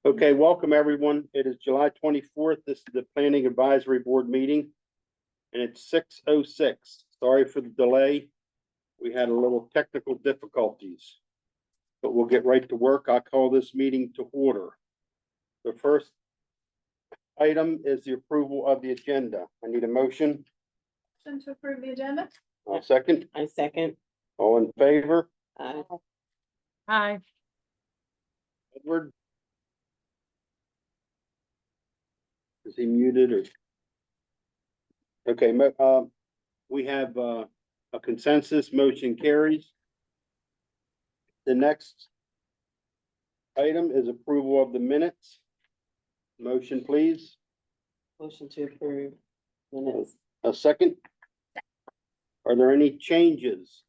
Okay, welcome everyone. It is July 24th. This is the Planning Advisory Board meeting. And it's 6:06. Sorry for the delay. We had a little technical difficulties. But we'll get right to work. I call this meeting to order. The first item is the approval of the agenda. I need a motion. To approve the agenda? I'll second. I second. All in favor? Aye. Edward? Is he muted or? Okay, we have a consensus, motion carries. The next item is approval of the minutes. Motion, please. Motion to approve minutes. A second. Are there any changes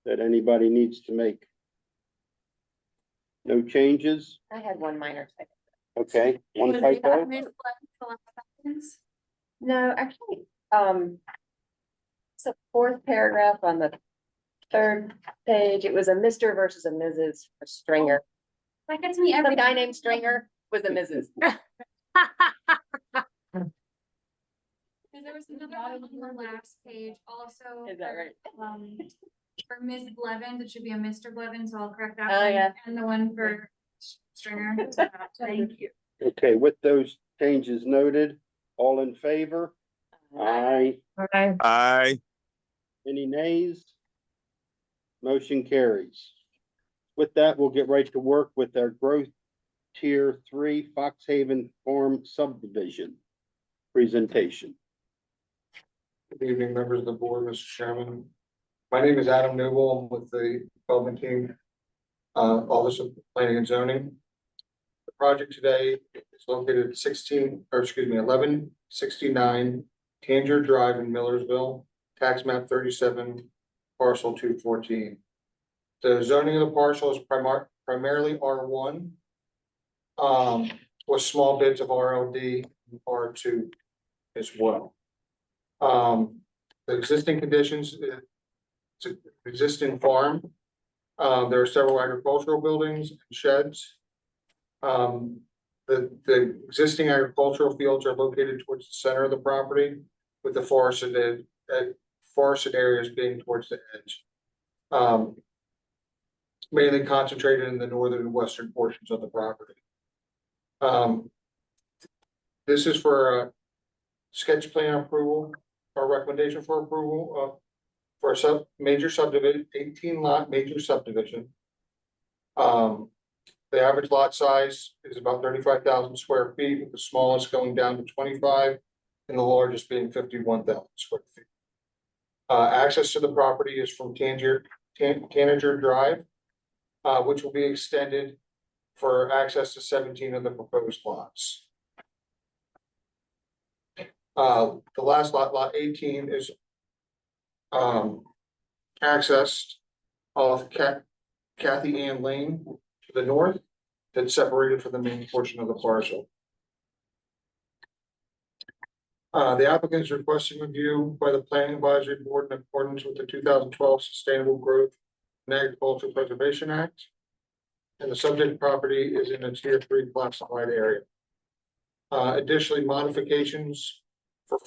that anybody needs to make? No changes? I had one minor typo. Okay, one typo. No, actually, it's the fourth paragraph on the third page. It was a Mr. versus a Mrs. for Stringer. That gets me every The guy named Stringer was a Mrs. There was another one on the last page also. Is that right? For Ms. Blevins, it should be a Mr. Blevins, so I'll correct that. Oh, one. yeah. And the one for Stringer. Thank you. Okay, with those changes noted, all in favor? Aye. Aye. Any nays? Motion carries. With that, we'll get right to work with our growth tier 3 Fox Haven Farm subdivision presentation. Good evening, members of the board, Mr. Chairman. My name is Adam Newell. I'm with the development team, Office of Planning and Zoning. The project today is located at 1169 Tangier Drive in Millersville, tax map 37, parcel 214. The zoning of the parcel is primarily R1, with small bits of RLD and R2 as well. The existing conditions, it's an existing farm. There are several agricultural buildings and sheds. The existing agricultural fields are located towards the center of the property, with the forested areas being towards the edge. Mainly concentrated in the northern and western portions of the property. This is for a sketch plan approval, or recommendation for approval for a major subdivision, 18 lot major subdivision. The average lot size is about 35,000 square feet, with the smallest going down to 25 and the largest being 51,000 square feet. Access to the property is from Tanager Drive, which will be extended for access to 17 of the proposed lots. The last lot 18, is accessed off Kathy Ann Lane to the north, that's separated from the main portion of the parcel. The applicant is requesting review by the Planning Advisory Board in accordance with the 2012 Sustainable Growth and Agricultural Preservation Act. And the subject property is in a tier 3 classified area. Additionally, modifications for the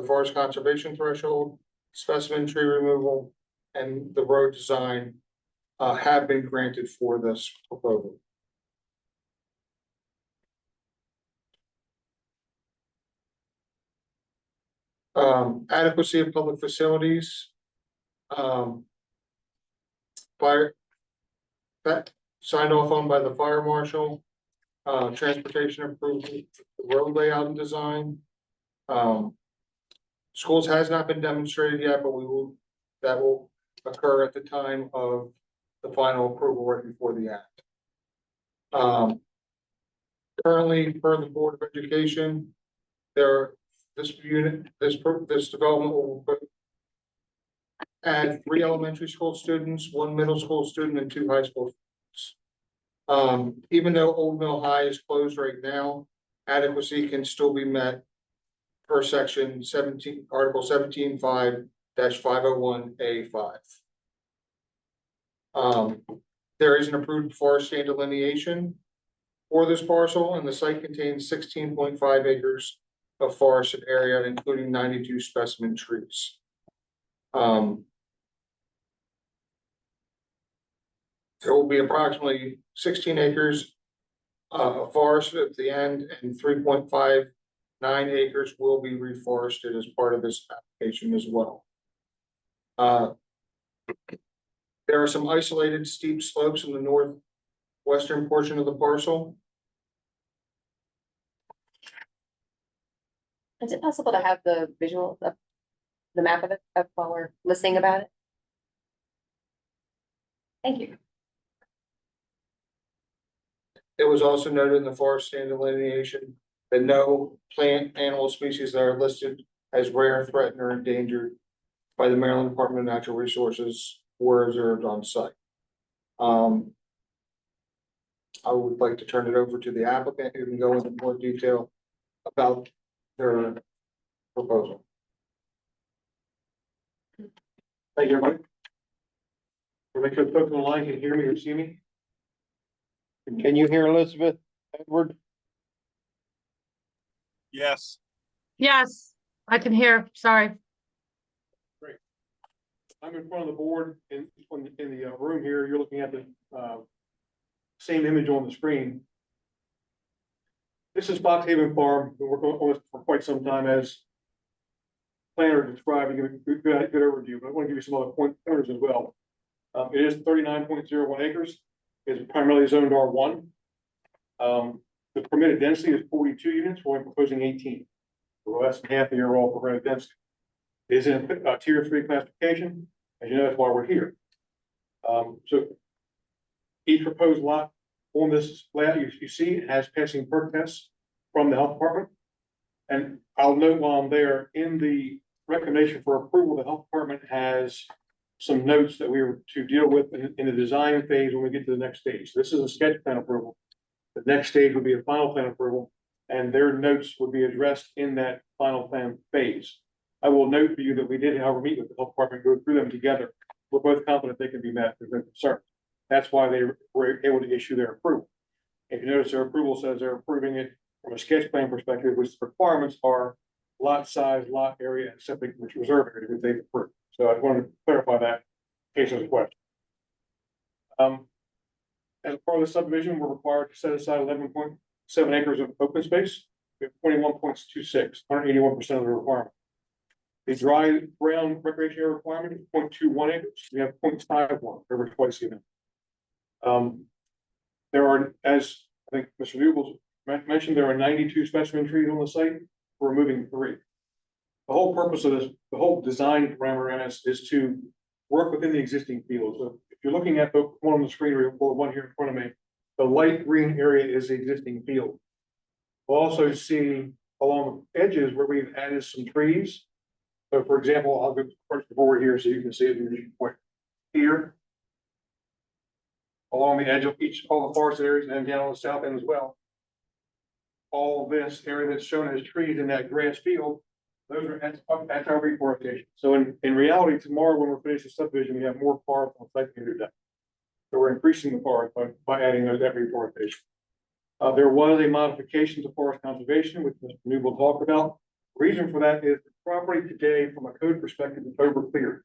forest conservation threshold, specimen tree removal, and the road design have been granted for this proposal. Adequacy of public facilities. Fire that signed off on by the fire marshal. Transportation approval, road layout and design. Schools has not been demonstrated yet, but that will occur at the time of the final approval right before the act. Currently, per the Board of Education, this development will add 3 elementary school students, 1 middle school student, and 2 high school students. Even though Old Mill High is closed right now, adequacy can still be met per section 17, article 17.5-501A5. There is an approved forest stand delineation for this parcel, and the site contains 16.5 acres of forested area, including 92 specimen trees. There will be approximately 16 acres of forest at the end, and 3.59 acres will be reforested as part of this application as well. There are some isolated steep slopes in the northwestern portion of the parcel. Is it possible to have the visual of the map of it up while we're listening about it? Thank you. It was also noted in the forest stand delineation that no plant, animal species that are listed as rare, threatened, or endangered by the Maryland Department of Natural Resources were observed on site. I would like to turn it over to the applicant, who can go into more detail about their proposal. Thank you, everybody. Make sure folks on the line can hear me or see me. Can you hear Elizabeth, Edward? Yes, Yes, I can hear, sorry. I'm in front of the board in the room here. You're looking at the same image on the screen. This is Fox Haven Farm. We've been working on this for quite some time, as planner described, and give a good overview, but I want to give you some other pointers as well. It is 39.01 acres. It's primarily zoned R1. The permitted density is 42 units. We're proposing 18. So less than half of your overall permitted density. It is in a tier 3 classification. As you know, that's why we're here. So each proposed lot on this layout you see has passing perk tests from the health department. And I'll note while I'm there, in the recommendation for approval, the health department has some notes that we were to deal with in the design phase when we get to the next stage. This is a sketch plan approval. The next stage would be a final plan approval, and their notes would be addressed in that final plan phase. I will note for you that we did, however, meet with the health department, go through them together. We're both confident they can be met. There's no concern. That's why they were able to issue their approval. If you notice, their approval says they're approving it from a sketch plan perspective, which the requirements are lot size, lot area, and septic reserve area that they've approved. So I wanted to clarify that in case there's a question. As part of the subdivision, we're required to set aside 11.7 acres of open space. We have 21.26, 181% of the requirement. The dry ground recreation area requirement is 0.21 acres. We have 0.51, over twice the amount. There are, as I think Mr. Newell mentioned, there are 92 specimen trees on the site. We're removing 3. The whole purpose of this, the whole design parameter in this is to work within the existing field. So if you're looking at the one on the screen or one here in front of me, the light green area is the existing field. We'll also see along the edges where we've added some trees. So for example, I'll go first forward here so you can see it in the point here. Along the edge of all the forested areas, and then down on the south end as well. All this area that's shown as trees in that grass field, those are that's our reforestation. So in reality, tomorrow when we're finished the subdivision, we have more forest on site than today. So we're increasing the forest by adding those that reforestation. There was a modification to forest conservation, which Mr. Newell talked about. Reason for that is the property today, from a code perspective, is over cleared.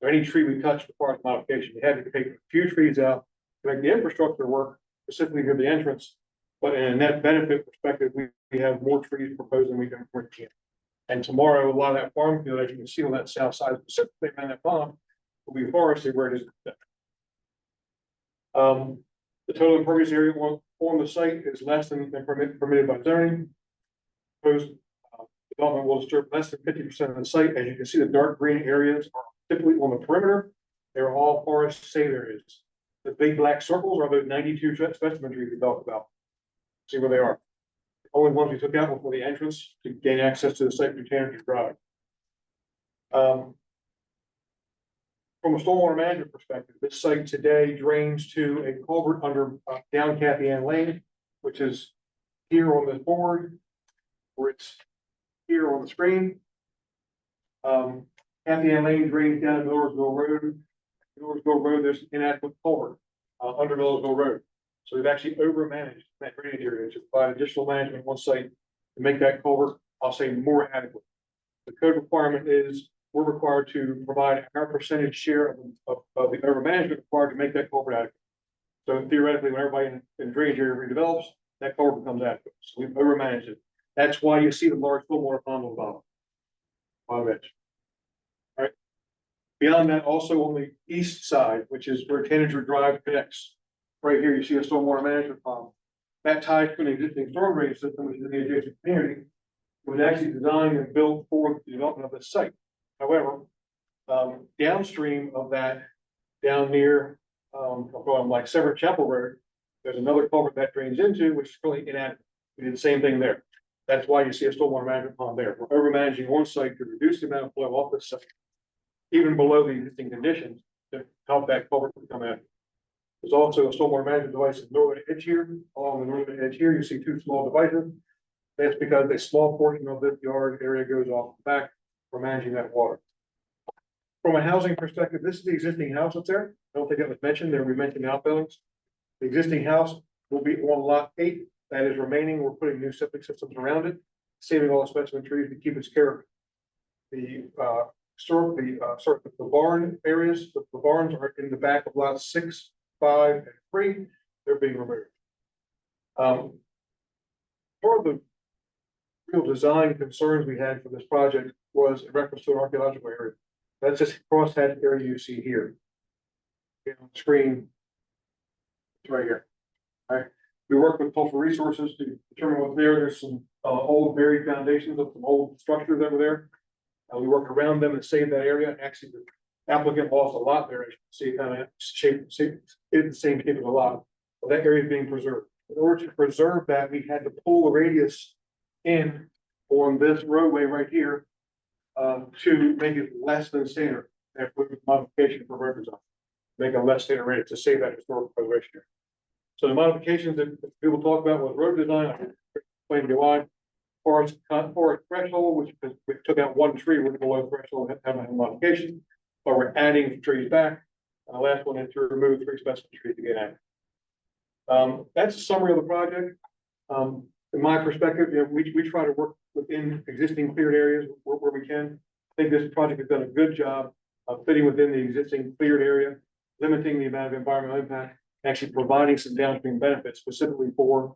So any tree we touch requires modification. We had to take a few trees out to make the infrastructure work, specifically near the entrance. But in a net benefit perspective, we have more trees proposed than we can bring in. And tomorrow, a lot of that farm field, as you can see on that south side, specifically around that pond, will be forested where it is today. The total impervious area on the site is less than permitted by zoning. Proposed development will disturb less than 50% of the site. As you can see, the dark green areas are typically on the perimeter. They're all forest safe areas. The big black circles are those 92 specimen trees we talked about. See where they are. The only ones we took out were for the entrance to gain access to the site through Tanner Drive. From a stormwater management perspective, this site today drains to a culvert under down Kathy Ann Lane, which is here on the board, where it's here on the screen. Kathy Ann Lane drains down to Millersville Road. Millersville Road, there's inadequate culvert. under Millersville Road. So we've actually overmanaged that drainage area to provide additional management on one site to make that culvert, I'll say, more adequate. The code requirement is we're required to provide our percentage share of the overmanagement required to make that culvert adequate. So theoretically, when everybody in drainage area redevelops, that culvert becomes adequate. So we've overmanaged it. That's why you see the large stormwater pond on the bottom. Bottom edge. All right. Beyond that, also on the east side, which is where Tanager Drive connects. Right here, you see a stormwater management pond. That ties to an existing storm drainage system, which is in the adjacent community. It was actually designed and built for the development of this site. However, downstream of that, down near, like Sever Chapel Road, there's another culvert that drains into, which is really inadequate. We did the same thing there. That's why you see a stormwater management pond there. We're overmanaging one site to reduce the amount of flow off this site, even below the existing conditions, to help that culvert become adequate. There's also a stormwater management device in the northern edge here. Along the northern edge here, you see two small devices. That's because a small portion of this yard area goes off the back for managing that water. From a housing perspective, this is the existing house that's there. I don't think that was mentioned. There we mentioned outbuildings. The existing house will be on lot 8. That is remaining. We're putting new septic systems around it, saving all the specimen trees to keep its character. The barn areas, the barns are in the back of lots 6, 5, and 3. They're being removed. Part of the real design concerns we had for this project was in reference to an archaeological area. That's this crosshatch area you see here. On the screen. It's right here. All right. We work with cultural resources to determine what's there. There's some old buried foundations of some old structures that were there. We worked around them and saved that area. Actually, the applicant lost a lot there. As you can see, kind of shape, the same shape as a lot. But that area is being preserved. In order to preserve that, we had to pull the radius in on this roadway right here to make it less than standard. That was modification for road design, make a less standard radius to save that historical preservation area. So the modifications that people talk about was road design. I explained to you why. Forest threshold, which we took out one tree, we're below threshold, having a modification, but we're adding trees back. The last one is to remove 3 specimen trees to get added. That's a summary of the project. In my perspective, we try to work within existing cleared areas where we can. I think this project has done a good job of fitting within the existing cleared area, limiting the amount of environmental impact, actually providing some downstream benefits specifically for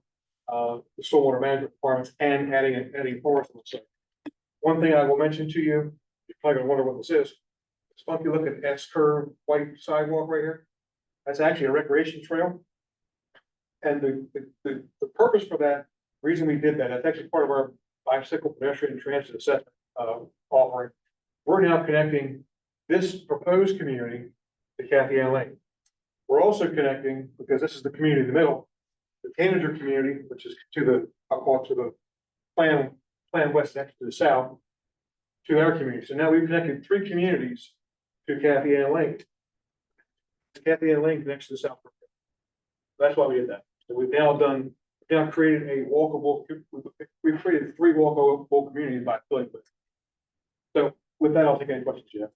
the stormwater management requirements and adding forest on the site. One thing I will mention to you, you're probably gonna wonder what this is. It's funky look at S curve white sidewalk right here. That's actually a recreation trail. And the purpose for that, reason we did that, that's actually part of our bicycle pedestrian transit assessment offering. We're now connecting this proposed community to Kathy Ann Lane. We're also connecting, because this is the community in the middle, the Tanager community, which is to the, I'll call it to the plan west next to the south, to our community. So now we've connected 3 communities to Kathy Ann Lane. Kathy Ann Lane connects to the south. That's why we did that. So we've now created a walkable, we've created 3 walkable communities by filling with. So with that, I'll take any questions you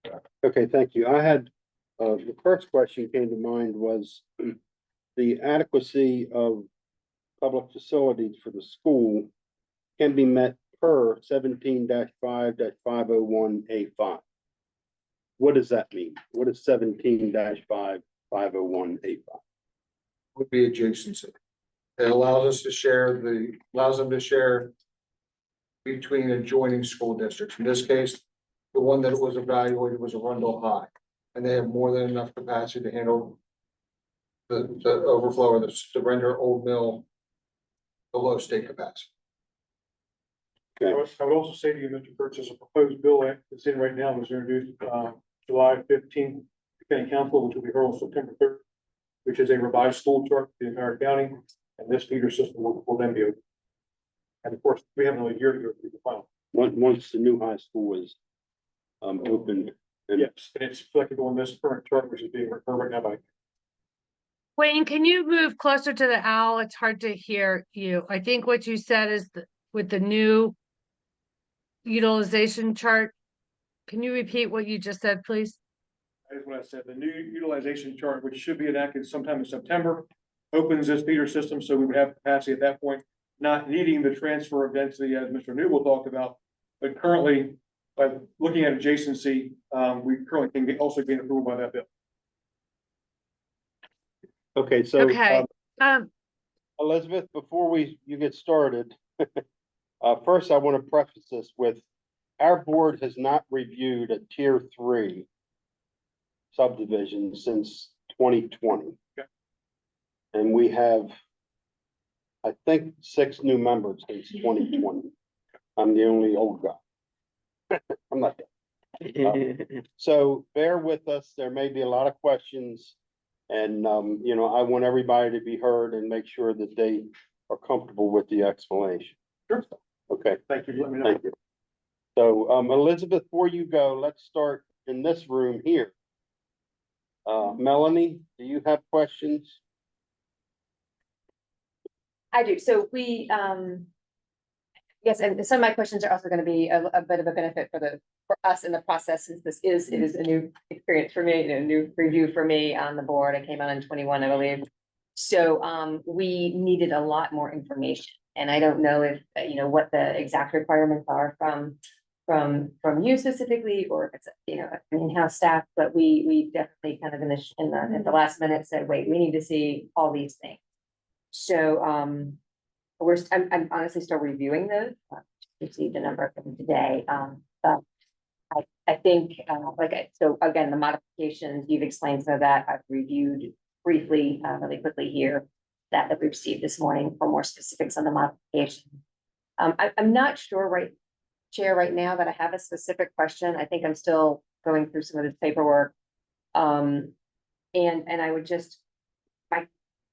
have. Okay, thank you. I had, the first question came to mind was the adequacy of public facilities for the school can be met per 17-5-501A5. What does that mean? What is 17-5-501A5? Would be adjacency. It allows them to share between adjoining school districts. In this case, the one that was evaluated was Arundel High, and they have more than enough capacity to handle the overflow or the render Old Mill below state capacity. Okay. I would also say to you, Mr. Kurtz, there's a proposed bill that's in right now, was introduced July 15th, County Council, which will be heard on September 3rd, which is a revised school chart for the entire county, and this feeder system will then be open. And of course, we have another year to go through the final. Once the new high school is opened. And Yes, and it's reflected on this current chart, which is being referred right now by. Wayne, can you move closer to the owl? It's hard to hear you. I think what you said is with the new utilization chart. Can you repeat what you just said, please? is what I said, the new utilization chart, which should be enacted sometime in September, opens this feeder system, so we would have capacity at that point, not needing the transfer of density as Mr. Newell talked about. But currently, by looking at adjacency, we currently can also gain approval by that bill. Okay, so, Okay. Elizabeth, before you get started, first I want to preface this with, our board has not reviewed a tier 3 subdivision since 2020. Okay. And we have, I think, 6 new members since 2020. I'm the only old guy. I'm not that. So bear with us. There may be a lot of questions. And, you know, I want everybody to be heard and make sure that they are comfortable with the explanation. Sure. Okay, Thank you. Let me know. thank you. So, Elizabeth, before you go, let's start in this room here. Melanie, do you have questions? I do. So yes, and some of my questions are also going to be a bit of a benefit for us in the process, since it is a new experience for me, a new review for me on the board. I came on in 21, I believe. So, we needed a lot more information, and I don't know if, you know, what the exact requirements are from you specifically, or if it's, you know, in-house staff, but we definitely kind of in the last minute said, wait, we need to see all these things. So, I'm honestly still reviewing those, received a number of them today, but I think, so again, the modifications you've explained, so that I've reviewed briefly, really quickly here, that we received this morning for more specifics on the modification. I'm not sure, Chair, right now that I have a specific question. I think I'm still going through some of this paperwork. And I would just,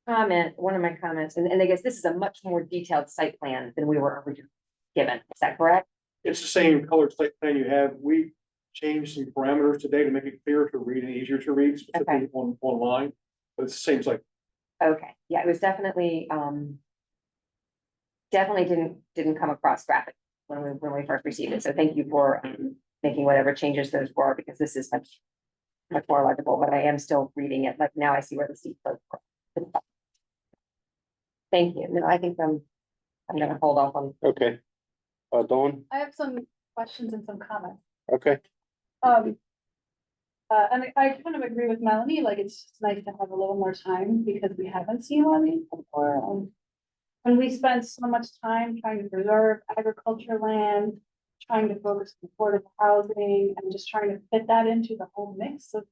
one of my comments, and I guess this is a much more detailed site plan than we were originally given. Is that correct? It's the same colored site plan you have. We changed some parameters today to make it clearer to read and easier to read, specifically online, but it's the same site. Okay, yeah, it was definitely, didn't come across graphic when we first received it. So thank you for making whatever changes those were, because this is much more legible, but I am still reading it. Like now I see where the seat goes. Thank you. No, I think I'm gonna hold off on. Okay. Dawn? I have some questions and some comments. Okay. And I kind of agree with Melanie, like, it's just nice to have a little more time because we haven't seen one of these before. And we spent so much time trying to preserve agriculture land, trying to focus on affordable housing, and just trying to fit that into the whole mix of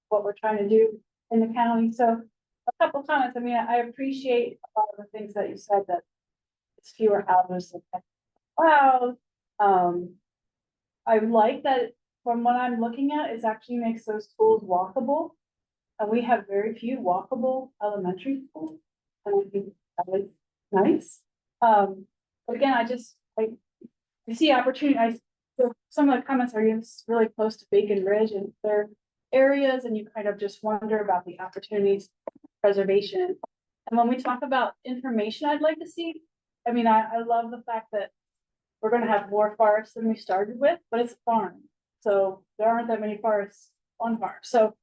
what we're trying to do in the county. So a couple of comments. I mean, I appreciate a lot of the things that you said, that it's fewer houses than allowed. I like that from what I'm looking at, it actually makes those schools walkable. And we have very few walkable elementary schools. And I think that was nice. But again, I see opportunity. Some of the comments are really close to Bacon Ridge and their areas, and you kind of just wonder about the opportunities, preservation. And when we talk about information I'd like to see, I mean, I love the fact that we're going to have more forests than we started with, but it's a farm. So there aren't that many forests on farms. So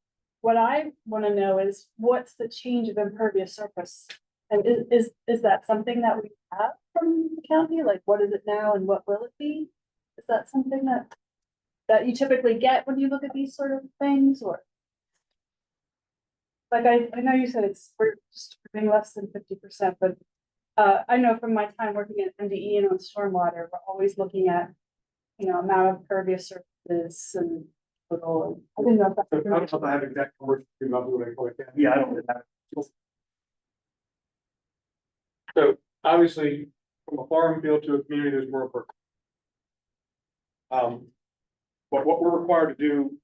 what I want to know is, what's the change of impervious surface? And is that something that we have from the county? Like, what is it now and what will it be? Is that something that you typically get when you look at these sort of things? Or like, I know you said we're just being less than 50%, but I know from my time working at MDE and on stormwater, we're always looking at, you know, amount of pervious surfaces and total. I didn't know if that's. I don't know if I have exact numbers about what I call it. Yeah, I don't really have it. So obviously, from a farm field to a community, there's more work. But what we're required to do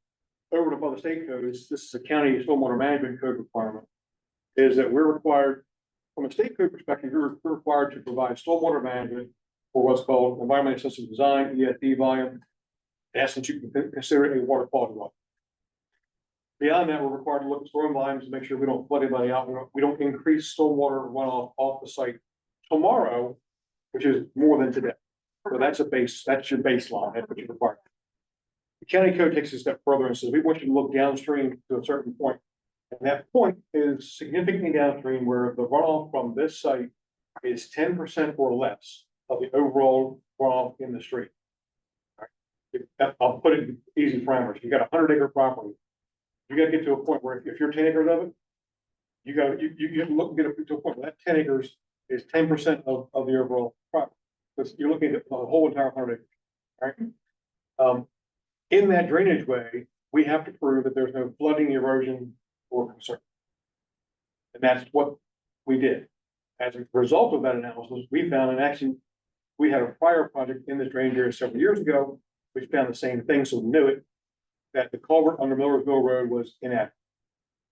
over and above the state code is, this is a county stormwater management code requirement, is that we're required, from a state code perspective, we're required to provide stormwater management for what's called environmentally sensitive design, ESD volume. In essence, you can consider it a water quality law. Beyond that, we're required to look at storm volumes to make sure we don't flood anybody out. We don't increase stormwater runoff off the site tomorrow, which is more than today. So that's your baseline. That's what you're required. county code takes a step further and says, we want you to look downstream to a certain point. And that point is significantly downstream where the runoff from this site is 10% or less of the overall runoff in the street. All right. I'll put it in easy parameters. You got a 100-acre property. You gotta get to a point where if you're 10 acres of it, you look, get to a point where that 10 acres is 10% of the overall property. Because you're looking at the whole entire 100 acres, right? In that drainage way, we have to prove that there's no flooding, erosion, or concern. And that's what we did. As a result of that analysis, we found, and actually, we had a prior project in the drainage area several years ago, which found the same thing, so we knew it, that the culvert under Millersville Road was inadequate.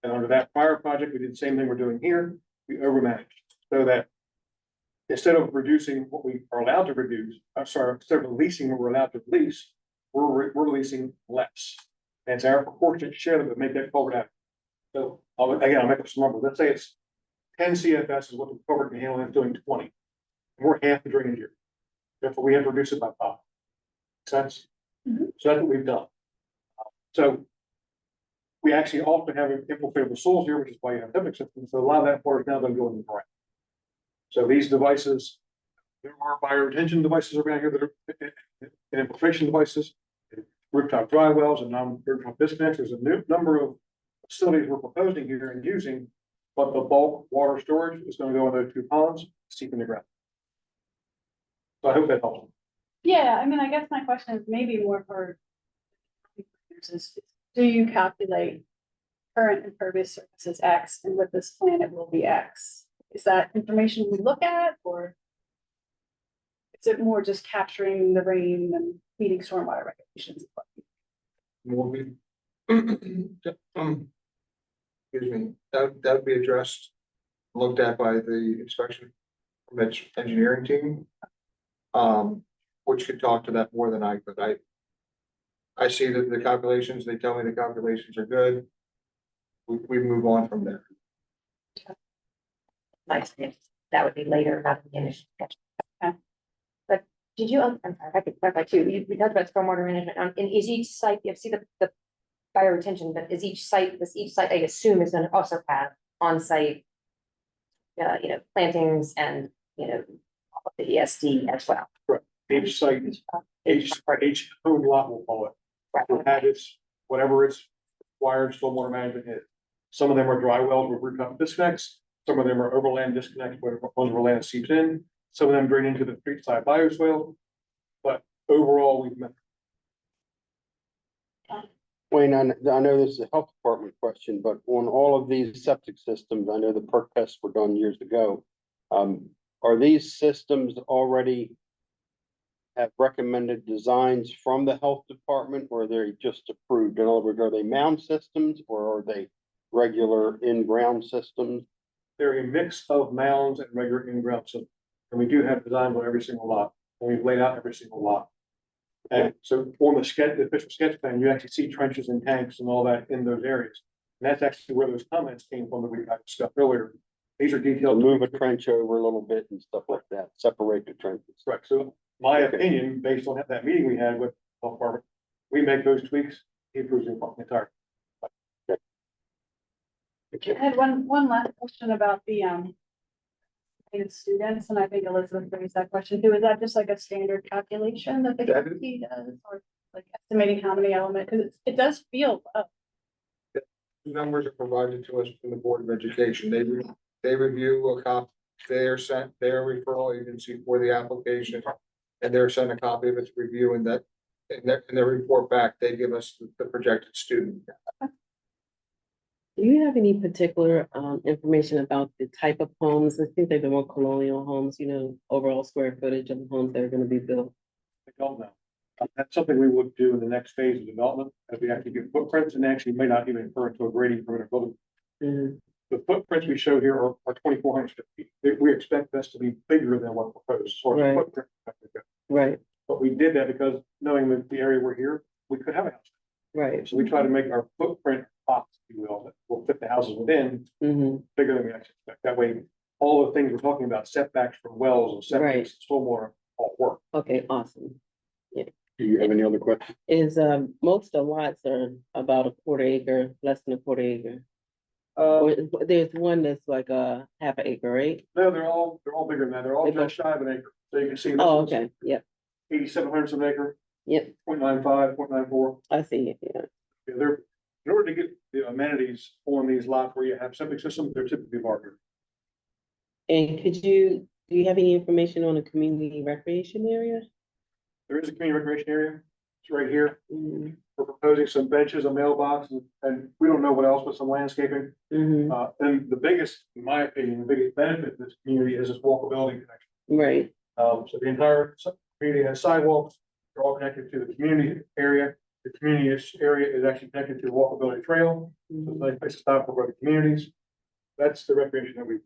And under that prior project, we did the same thing we're doing here, we overmanaged, so that instead of reducing what we are allowed to reduce, instead of releasing what we're allowed to release, we're releasing less. And it's our proportionate share that would make that culvert happen. So I'll make up some numbers. Let's say it's 10 CFS is what the culvert can handle, and it's doing 20. And we're half the drainage area. Therefore, we have to reduce it by 5. Make sense? Mhm. So that's what we've done. So we actually also have infiltratable soils here, which is why you have septic systems. So a lot of that water is now going to go in the ground. So these devices, there are bioretention devices around here that are and infiltration devices, rooftop dry wells and non-rooftop disconnects. There's a new number of facilities we're proposing here and using, but the bulk water storage is going to go in those 2 ponds, seep in the ground. So I hope that helps. Yeah, I mean, I guess my question is maybe more for. Is, do you calculate current impervious surface is X, and with this plan it will be X? Is that information we look at, or is it more just capturing the rain and meeting stormwater regulations? Will be. Excuse me, that would be addressed, looked at by the inspection permits engineering team. Which could talk to that more than I could. I see that the calculations, they tell me the calculations are good. We move on from there. Nice, if that would be later, not the initial sketch. Okay. But did you, I'm sorry, if I could clarify too, we talked about stormwater management, and is each site, you have see the bioretention, but is each site, I assume is gonna also have on-site, plantings and, the ESD as well. Each site, each home lot will call it. Right. Will have its, whatever its required stormwater management is. Some of them are dry wells with rooftop disconnects. Some of them are overland disconnects where land seeps in. Some of them drain into the street side bioswale. But overall, we've met. Wayne, I know this is a health department question, but on all of these septic systems, I know the perk tests were done years ago. Are these systems already have recommended designs from the health department, or are they just approved? In other words, are they mound systems or are they regular in-ground systems? They're a mix of mounds and regular in-ground systems. And we do have designs on every single lot, and we've laid out every single lot. And so on the official sketch plan, you actually see trenches and tanks and all that in those areas. And that's actually where those comments came from that we discussed earlier. These are So detailed. move a trench over a little bit and stuff like that, separate the trenches. Correct. So my opinion, based on that meeting we had with the health department, we make those tweaks, he approves the entire. I had one last question about the students, and I think Elizabeth raised that question too. Is that just like a standard calculation that the committee does, or like estimating how many elements? Because it does feel The numbers are provided to us from the Board of Education. They review a copy, they're sent their referral agency for the application. And they're sent a copy of its review, and that, in their report back, they give us the projected student. Do you have any particular information about the type of homes? I think they're the more colonial homes, overall square footage of the homes that are gonna be built. I don't know. That's something we would do in the next phase of development, as we actually get footprints, and actually may not even refer to a grading perimeter building. Mm, The footprints we show here are 2,400 feet. We expect this to be bigger than what proposed. So Right. footprint. right, But we did that because knowing that the area we're here, we could have a house. right. So we try to make our footprint box, if you will, that will fit the houses within, Hmm. bigger than we actually expect. That way, all the things we're talking about, setbacks from wells and Right. setbacks, stormwater, all work. Okay, awesome. Yeah, Do you have any other questions? Is, most of the lots are about a quarter acre, less than a quarter acre. Uh, Or there's one that's like a half an acre, right? no, they're all bigger than that. They're all They both- just shy of an acre. So you can see. this Oh, one's okay, yep, 8,700 an acre, yep, 0.95, 0.94. I see it, yeah. Yeah, they're, in order to get the amenities on these lots where you have septic systems, they're typically larger. And do you have any information on the community recreation area? There is a community recreation area. It's right here. Mm-hmm. We're proposing some benches, a mailbox, and we don't know what else, but some landscaping. And the biggest, in my opinion, the biggest benefit of this community is this walkability connection. Right, So the entire community has sidewalks. They're all connected to the community area. The community area is actually connected to the walkability trail. So it's a nice place to stop for other communities. That's the recreation that we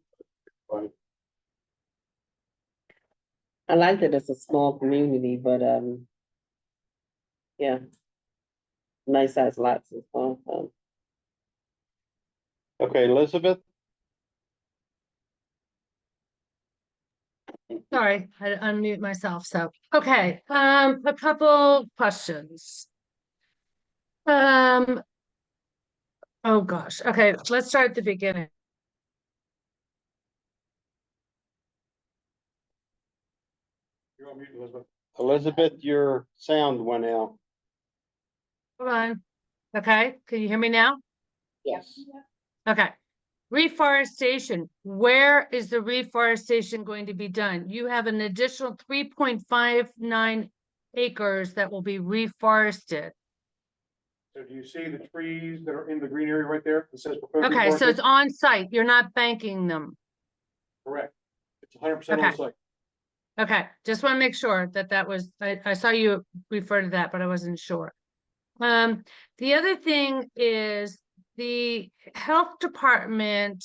provide. I like that it's a small community, but, yeah. Nice size lots as well, so. Okay, Elizabeth? Sorry, I had to unmute myself, so, okay, a couple questions. Oh gosh, okay, let's start at the beginning. You're on mute, Elizabeth. Elizabeth, your sound went out. Hold on. Okay, can you hear me now? Yes. Okay. Reforestation, where is the reforestation going to be done? You have an additional 3.59 acres that will be reforested. So do you see the trees that are in the green area right there? It says proposed. Okay, so reforestation? it's on site. You're not banking them. Correct. It's 100% on Okay. site. Okay, just want to make sure that that was, I saw you refer to that, but I wasn't sure. The other thing is the health department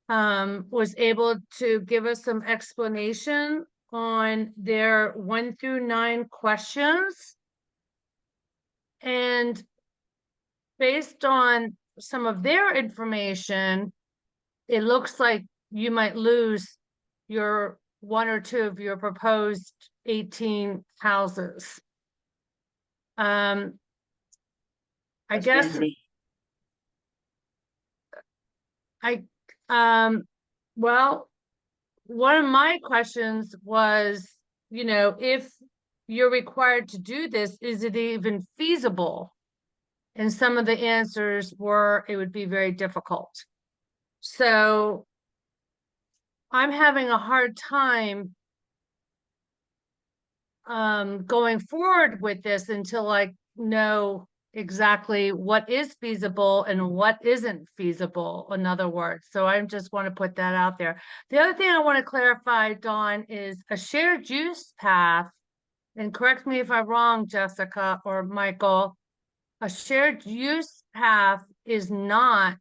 was able to give us some explanation on their 1 through 9 questions. And based on some of their information, it looks like you might lose your 1 or 2 of your proposed 18 houses. I Explain guess to me. well, one of my questions was, you know, if you're required to do this, is it even feasible? And some of the answers were, it would be very difficult. So I'm having a hard time going forward with this until I know exactly what is feasible and what isn't feasible, in other words. So I just want to put that out there. The other thing I want to clarify, Dawn, is a shared use path, and correct me if I'm wrong, Jessica or Michael, a shared use path is not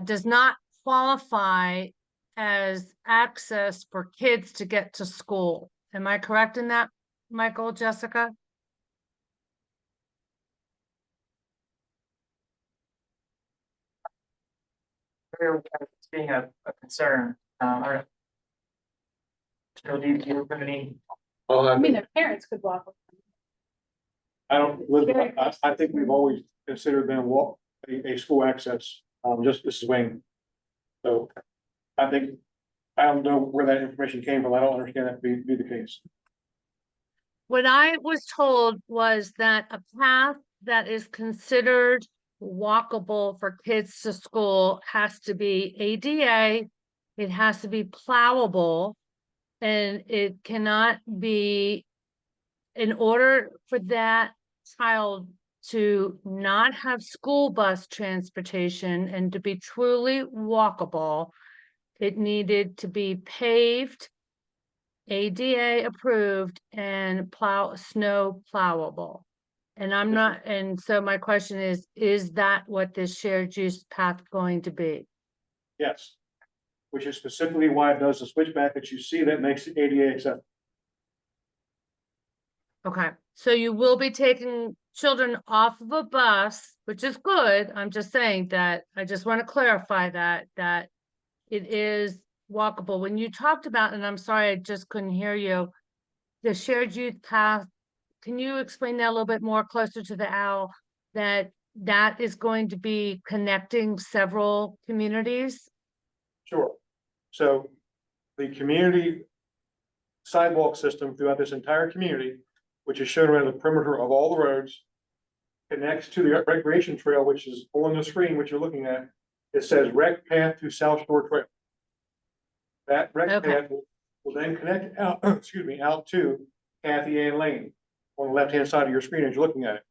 does not qualify as access for kids to get to school. Am I correct in that, Michael, Jessica? It's being a concern. I don't, do you have any? I mean, their parents could walk. I don't, Elizabeth, I think we've always considered them a school access, just this is Wayne. So I think, I don't know where that information came from. I don't understand that to be the case. What I was told was that a path that is considered walkable for kids to school has to be ADA, it has to be plowable, and it cannot be, in order for that child to not have school bus transportation and to be truly walkable, it needed to be paved, ADA approved, and snow plowable. And I'm not, and so my question is that what this shared use path going to be? Yes. Which is specifically why it does the switchback that you see that makes the ADA acceptable. Okay, so you will be taking children off of a bus, which is good. I'm just saying that, I just want to clarify that it is walkable. When you talked about, and I'm sorry, I just couldn't hear you, the shared youth path, can you explain that a little bit more closer to the owl? That is going to be connecting several communities? Sure. So the community sidewalk system throughout this entire community, which is shown around the perimeter of all the roads, connects to the recreation trail, which is on the screen, which you're looking at. It says rec path to South Shore Trail. That rec Okay. path will then connect out, excuse me, out to Kathy Ann Lane on the left-hand side of your screen as you're looking at it.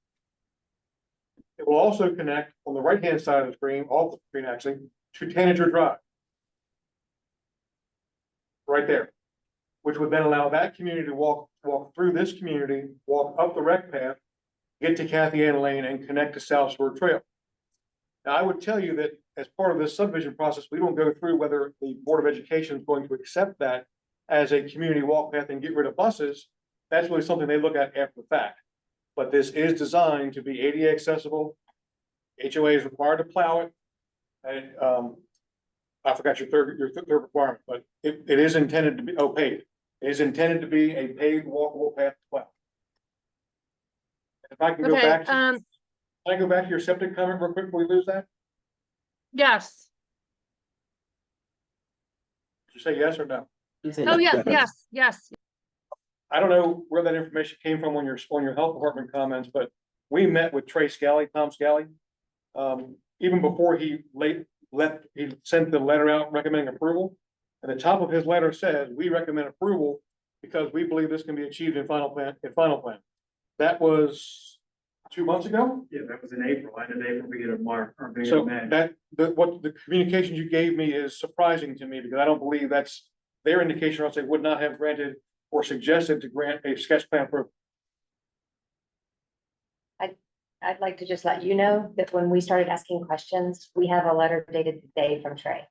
It will also connect on the right-hand side of the screen, off the screen actually, to Tanager Drive. Right there, which would then allow that community to walk through this community, walk up the rec path, get to Kathy Ann Lane and connect to South Shore Trail. Now, I would tell you that as part of this subdivision process, we don't go through whether the Board of Education is going to accept that as a community walk path and get rid of buses. That's really something they look at after the fact. But this is designed to be ADA accessible. HOA is required to plow it. And, I forgot your third requirement, but it is intended to be, paved. It is intended to be a paved walkable path to plow. If I can go Okay, back, can I go back to your septic comment real quick before we lose that? yes. Did you say yes or no? You said Oh, yes. yes. I don't know where that information came from on your health department comments, but we met with Tom Scally. Even before he sent the letter out recommending approval. And the top of his letter says, we recommend approval because we believe this can be achieved in final plan. That was 2 months ago. Yeah, that was in April, end of April, beginning of March, or beginning So of May. what the communications you gave me is surprising to me because I don't believe that's their indication, or else they would not have granted or suggested to grant a sketch plan approval. I'd like to just let you know that when we started asking questions, we have a letter dated today from Trey.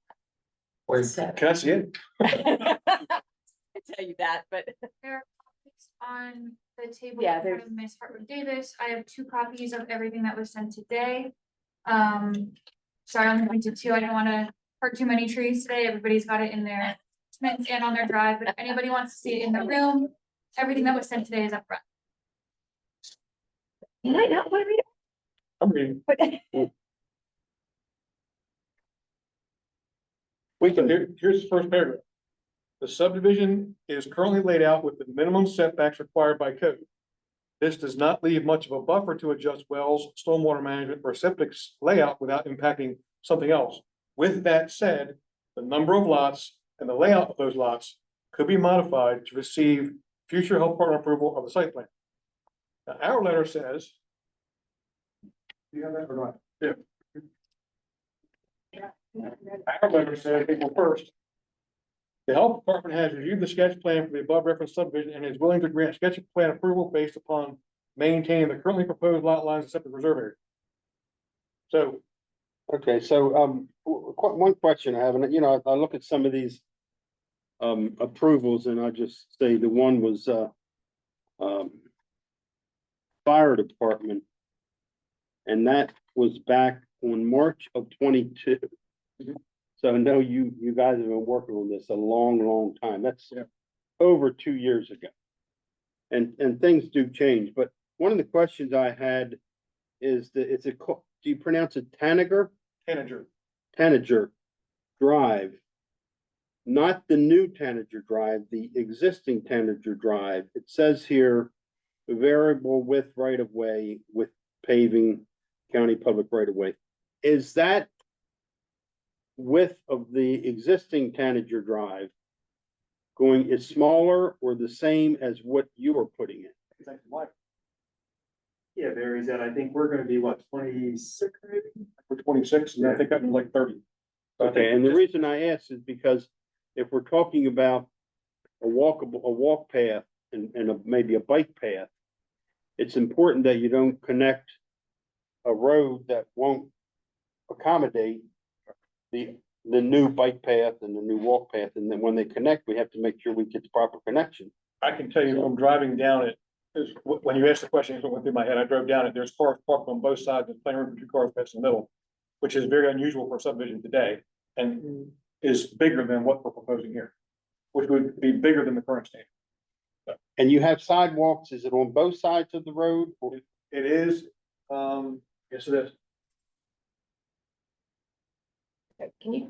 Wait, So. Can I see it? I tell you that, but There are copies on the table. Yeah, in front of Ms. Hartwood Davis. I have 2 copies of everything that was sent today. Sorry, I only went to 2. I don't want to hurt too many trees today. Everybody's got it in their comments and on their drive, but if anybody wants to see it in the room, everything that was sent today is up front. you might not want to read it. I mean, But here's the first paragraph. The subdivision is currently laid out with the minimum setbacks required by code. This does not leave much of a buffer to adjust wells, stormwater management, or septic layout without impacting something else. With that said, the number of lots and the layout of those lots could be modified to receive future health department approval of the site plan. Now, our letter says. Do you have that or not? Yeah. Our letter says April 1st. The health department has reviewed the sketch plan for the above referenced subdivision and is willing to grant sketch plan approval based upon maintaining the currently proposed lot lines and septic reserve area. So, Okay, so, one question I have, and I look at some of these approvals and I just say the one was, fire department. And that was back on March of 22. So I know you guys have been working on this a long time. That's over 2 years ago. And things do change, but one of the questions I had is that do you pronounce it Tanager? Tanager Drive. Not the new Tanager Drive, the existing Tanager Drive. It says here, variable width right of way with paving county public right of way. Is that width of the existing Tanager Drive is smaller or the same as what you are putting in? Yeah, varies that. I think we're gonna be what, 26 maybe? For 26, and I think that was like 30. So I Okay, think and the reason I ask is because if we're talking about a walk path and maybe a bike path, it's important that you don't connect a road that won't accommodate the new bike path and the new walk path, and then when they connect, we have to make sure we get the proper connection. I can tell you, I'm driving down it. When you asked the question, it went through my head. I drove down it. There's cars parked on both sides. There's plenty of room for 2 cars past the middle, which is very unusual for a subdivision today, and is bigger than what we're proposing here, which would be bigger than the current standard. So, And you have sidewalks, is it on both sides of the road? Or- It is, yes, it is. Can you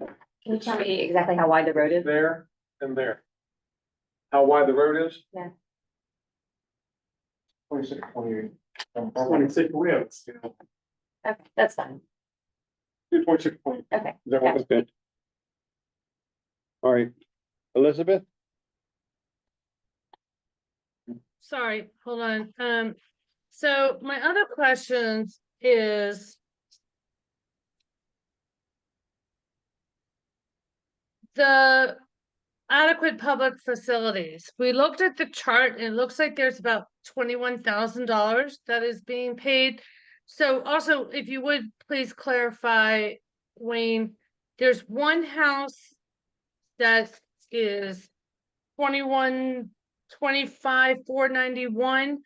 tell me exactly how wide the road is? There and there. How wide the road is? Yeah. 26, 28. 26 wheels. Okay, that's fine. 26, 28. Okay. Is that what- Okay. All right, Elizabeth? Sorry, hold on. So my other questions is the adequate public facilities. We looked at the chart and it looks like there's about $21,000 that is being paid. So also, if you would please clarify, Wayne, there's one house that is 21,25,491,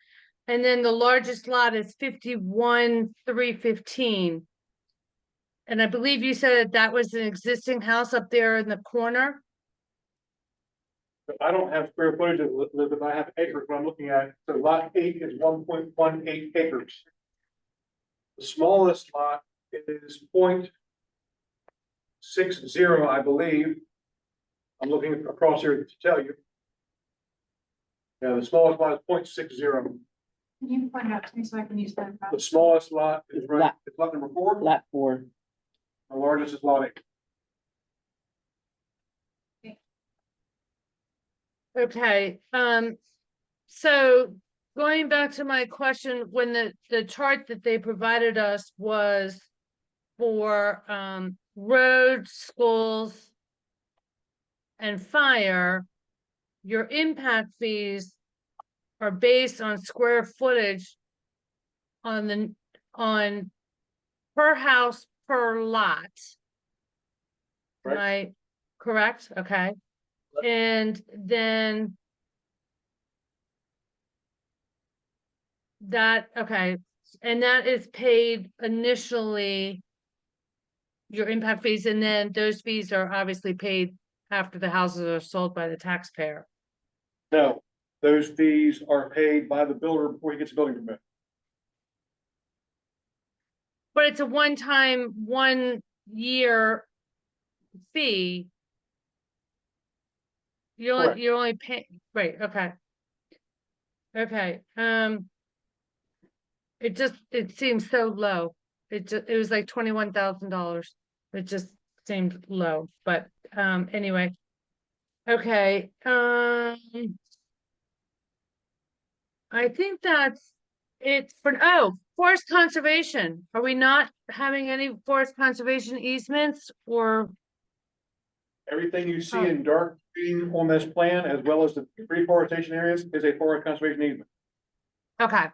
and then the largest lot is 51,315. And I believe you said that was an existing house up there in the corner. But I don't have square footage, Elizabeth, I have acres, what I'm looking at, so lot 8 is 1.18 acres. The smallest lot is 0.60, I believe. I'm looking across here to tell you. Yeah, the smallest lot is 0.60. Can you point it out to me so I can use that? The smallest lot is right, Lot. it's lot number 4, Lot 4. the largest is lot 8. Okay, so going back to my question, when the chart that they provided us was for roads, schools, and fire, your impact fees are based on square footage on per house per lot. Am I correct? Okay. And then that, okay, and that is paid initially, your impact fees, and then those fees are obviously paid after the houses are sold by the taxpayer. No, those fees are paid by the builder before he gets a building permit. But it's a one-time, 1-year fee. Correct. You're only paying, right, okay. Okay, it seems so low. It was like $21,000. It just seemed low, but, anyway. Okay, I think that's it for, oh, forest conservation. Are we not having any forest conservation easements or? Everything you see Oh. in dark green on this plan, as well as the reforestation areas, is a forest conservation easement. Okay,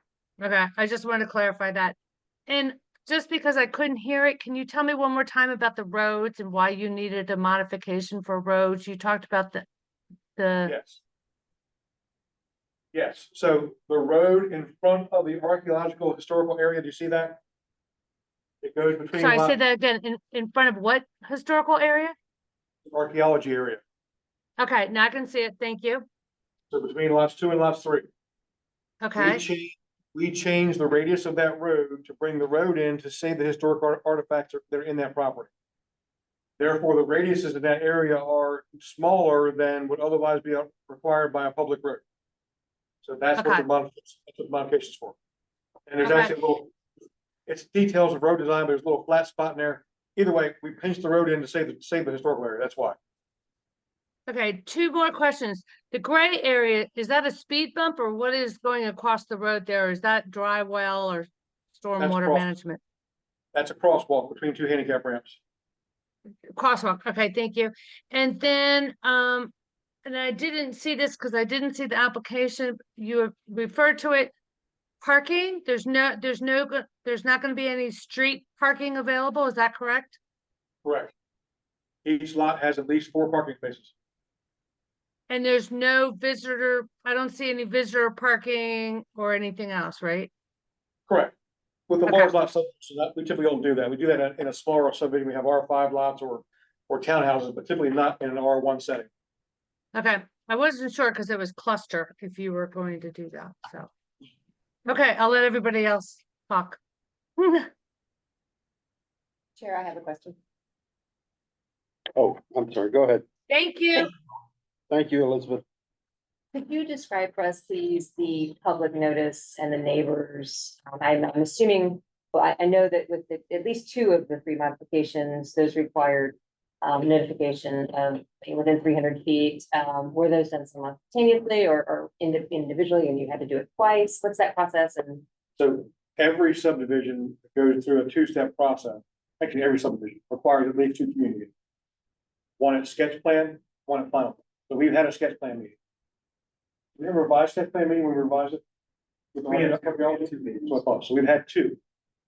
okay, I just wanted to clarify that. And just because I couldn't hear it, can you tell me one more time about the roads and why you needed a modification for roads? You talked about the, Yes. Yes, so the road in front of the archaeological historical area, do you see that? It goes between sorry, say lot, that again, in front of what historical area? archaeology area, Okay, now I can see it, thank you. so between lots 2 and lots 3. Okay, We changed the radius of that road to bring the road in to save the historic artifacts that are in that property. Therefore, the radiuses in that area are smaller than would otherwise be required by a public road. So that's what Okay. the modification is for. And there's Okay. actually a little, it's details of road design, but there's a little flat spot in there. Either way, we pinched the road in to save the historical area, that's why. okay, 2 more questions. The gray area, is that a speed bump or what is going across the road there? Is that dry well or stormwater cross- management? That's a crosswalk between 2 handicap ramps. Crosswalk, okay, thank you. And then, and I didn't see this because I didn't see the application, you have referred to it. Parking, there's not gonna be any street parking available, is that correct? Correct. Each lot has at least 4 parking spaces. And there's no visitor, I don't see any visitor parking or anything else, right? Correct. With the Okay. large lot subdivision, that we typically don't do that. We do that in a smaller subdivision. We have R5 lots or townhouses, but typically not in an R1 setting. Okay, I wasn't sure because it was cluster if you were going to do that, so. Okay, I'll let everybody else talk. Chair, I have a question. Oh, I'm sorry, go ahead. Thank you. Thank you, Elizabeth. Could you describe for us, please, the public notice and the neighbors? I'm assuming, well, I know that with at least two of the three modifications, those required notification of within 300 feet. Were those done simultaneously or individually, and you had to do it twice? What's that process? And So every subdivision goes through a two-step process. Actually, every subdivision requires at least two community meetings. One at sketch plan, one at final. So we've had a sketch plan meeting. We never revised sketch plan meeting, we revised it. With the We had architect. two meetings. So I thought, so we've had two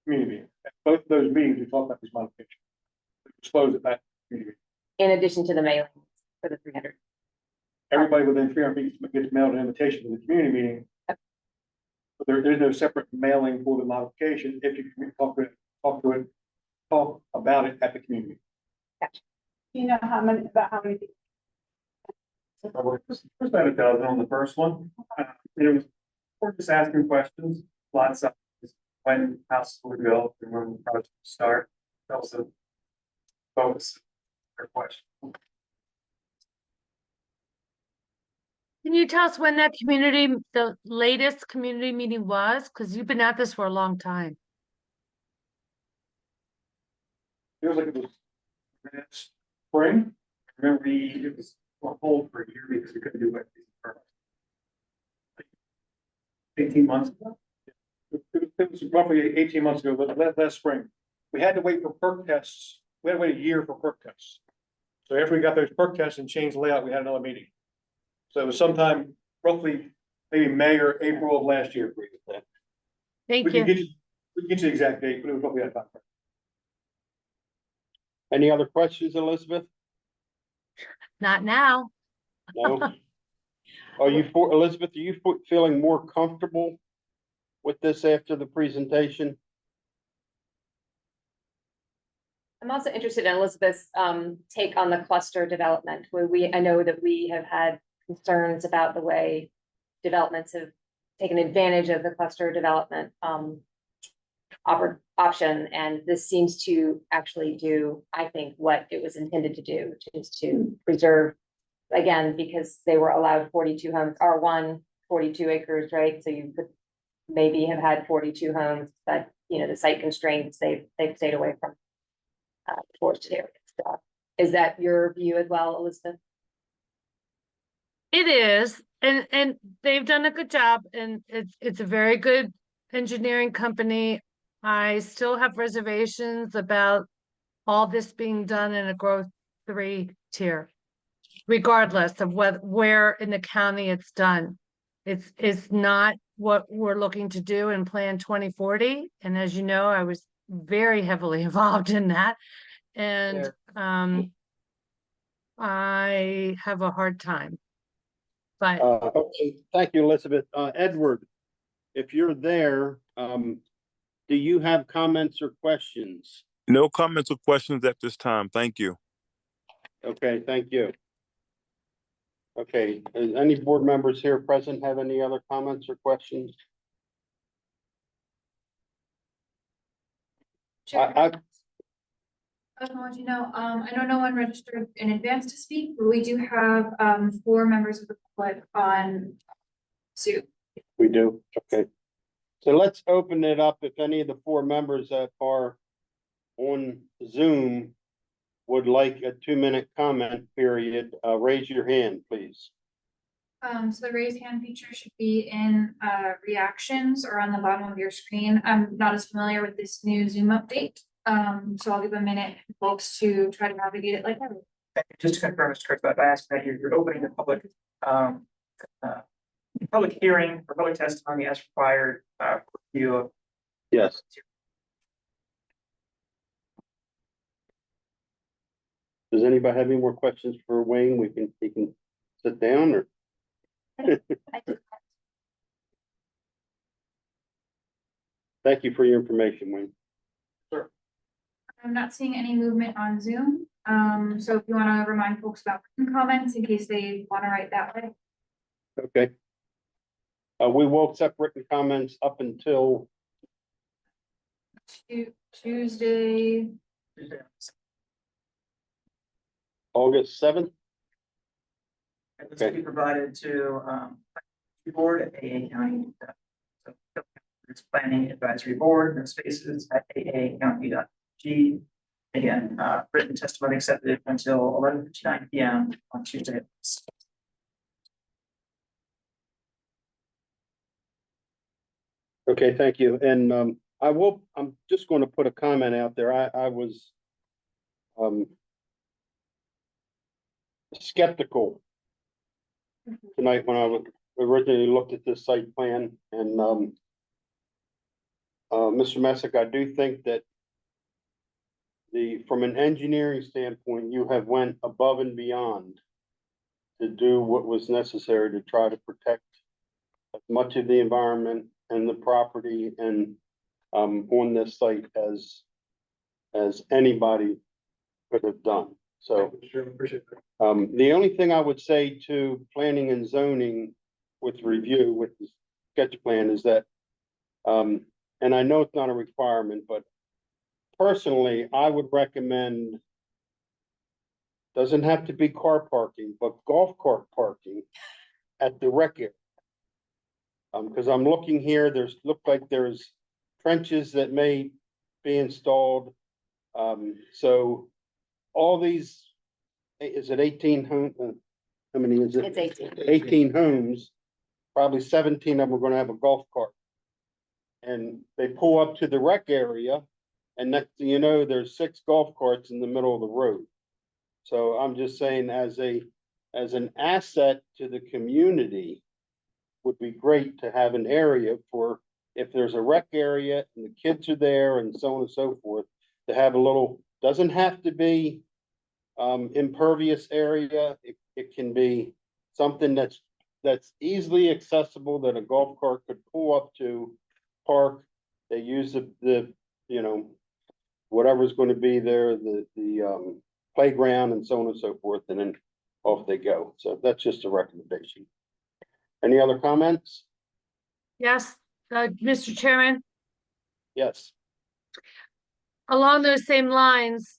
community meetings. At both of those meetings, we talked about these modifications. We disclosed it back. Community meeting. in addition to the mailing for the 300. Everybody within 300 feet gets mailed an invitation to the community meeting. But there's no separate mailing for the modification if you can talk about it at the community. You know how many, about how many people? There's about a dozen on the first one. It was, we're just asking questions, lots of when houses were built and when the project would start. That was the focus of their question. Can you tell us when that the latest community meeting was? Because you've been at this for a long time. Feels like it was last spring. Remember, it was on hold for a year because we couldn't do it. 18 months ago. It was roughly 18 months ago, last spring. We had to wait for perk tests. We had to wait a year for perk tests. So after we got those perk tests and changed the layout, we had another meeting. So it was sometime roughly maybe May or April of last year. Thank We can you. get you the exact date, but it was roughly that time. Any other questions, Elizabeth? Not now. No? Elizabeth, are you feeling more comfortable with this after the presentation? I'm also interested in Elizabeth's take on the cluster development, where I know that we have had concerns about the way developments have taken advantage of the cluster development option, and this seems to actually do, I think, what it was intended to do, which is to preserve, again, because they were allowed 42 homes, R1, 42 acres, right? So you could maybe have had 42 homes, but the site constraints, they've stayed away from forested areas. So, is that your view as well, Elizabeth? It is, and they've done a good job, and it's a very good engineering company. I still have reservations about all this being done in a growth 3 tier, regardless of where in the county it's done. It's not what we're looking to do in Plan 2040, and as you know, I was very heavily involved in that, and I have a hard time. But Okay, thank you, Elizabeth. Edward, if you're there, do you have comments or questions? No comments or questions at this time. Thank you. Okay, thank you. Okay, any board members here present have any other comments or questions? Sure. I I just want you to know, I know no one registered in advance to speak, but we do have 4 members of the public on Zoom. We do, okay. So let's open it up. If any of the 4 members that are on Zoom would like a 2-minute comment period, raise your hand, please. So the raise hand feature should be in reactions or on the bottom of your screen. I'm not as familiar with this new Zoom update. So I'll give a minute for folks to try to navigate it like I would. Just to confirm, Mr. Kurtz, but I asked that you're opening the public hearing or public testimony as required, review of. Yes. Does anybody have any more questions for Wayne? He can sit down or? Thank you for your information, Wayne. I'm not seeing any movement on Zoom. So if you wanna remind folks about written comments in case they wanna write that way. Okay. We will accept written comments up until, Tuesday, August 7th. And this will be provided to, the board at AA County. So it's planning advisory board, no spaces at aacounty.g. Again, written testimony accepted until 11:59 PM on Tuesday. Okay, thank you. And I'm just going to put a comment out there. I was skeptical tonight when I originally looked at this site plan and Mr. Messick, I do think that from an engineering standpoint, you have went above and beyond to do what was necessary to try to protect as much of the environment and the property and on this site as anybody could have done. So Sure, appreciate that. the only thing I would say to planning and zoning with review with the sketch plan is that, and I know it's not a requirement, but personally, I would recommend, doesn't have to be car parking, but golf cart parking at the rec area. Because I'm looking here, look like there's trenches that may be installed. So all these, is it 18 home? How many is it? It's 18. 18 homes, probably 17 of them are gonna have a golf cart. And they pull up to the rec area, and next thing you know, there's 6 golf carts in the middle of the road. So I'm just saying, as an asset to the community, would be great to have an area for, if there's a rec area and the kids are there and so on and so forth, to have a little, doesn't have to be impervious area. It can be something that's easily accessible that a golf cart could pull up to, park. They use the you know, whatever's going to be there, the playground and so on and so forth, and then off they go. So that's just a recommendation. Any other comments? Yes, Mr. Chairman, Yes. along those same lines,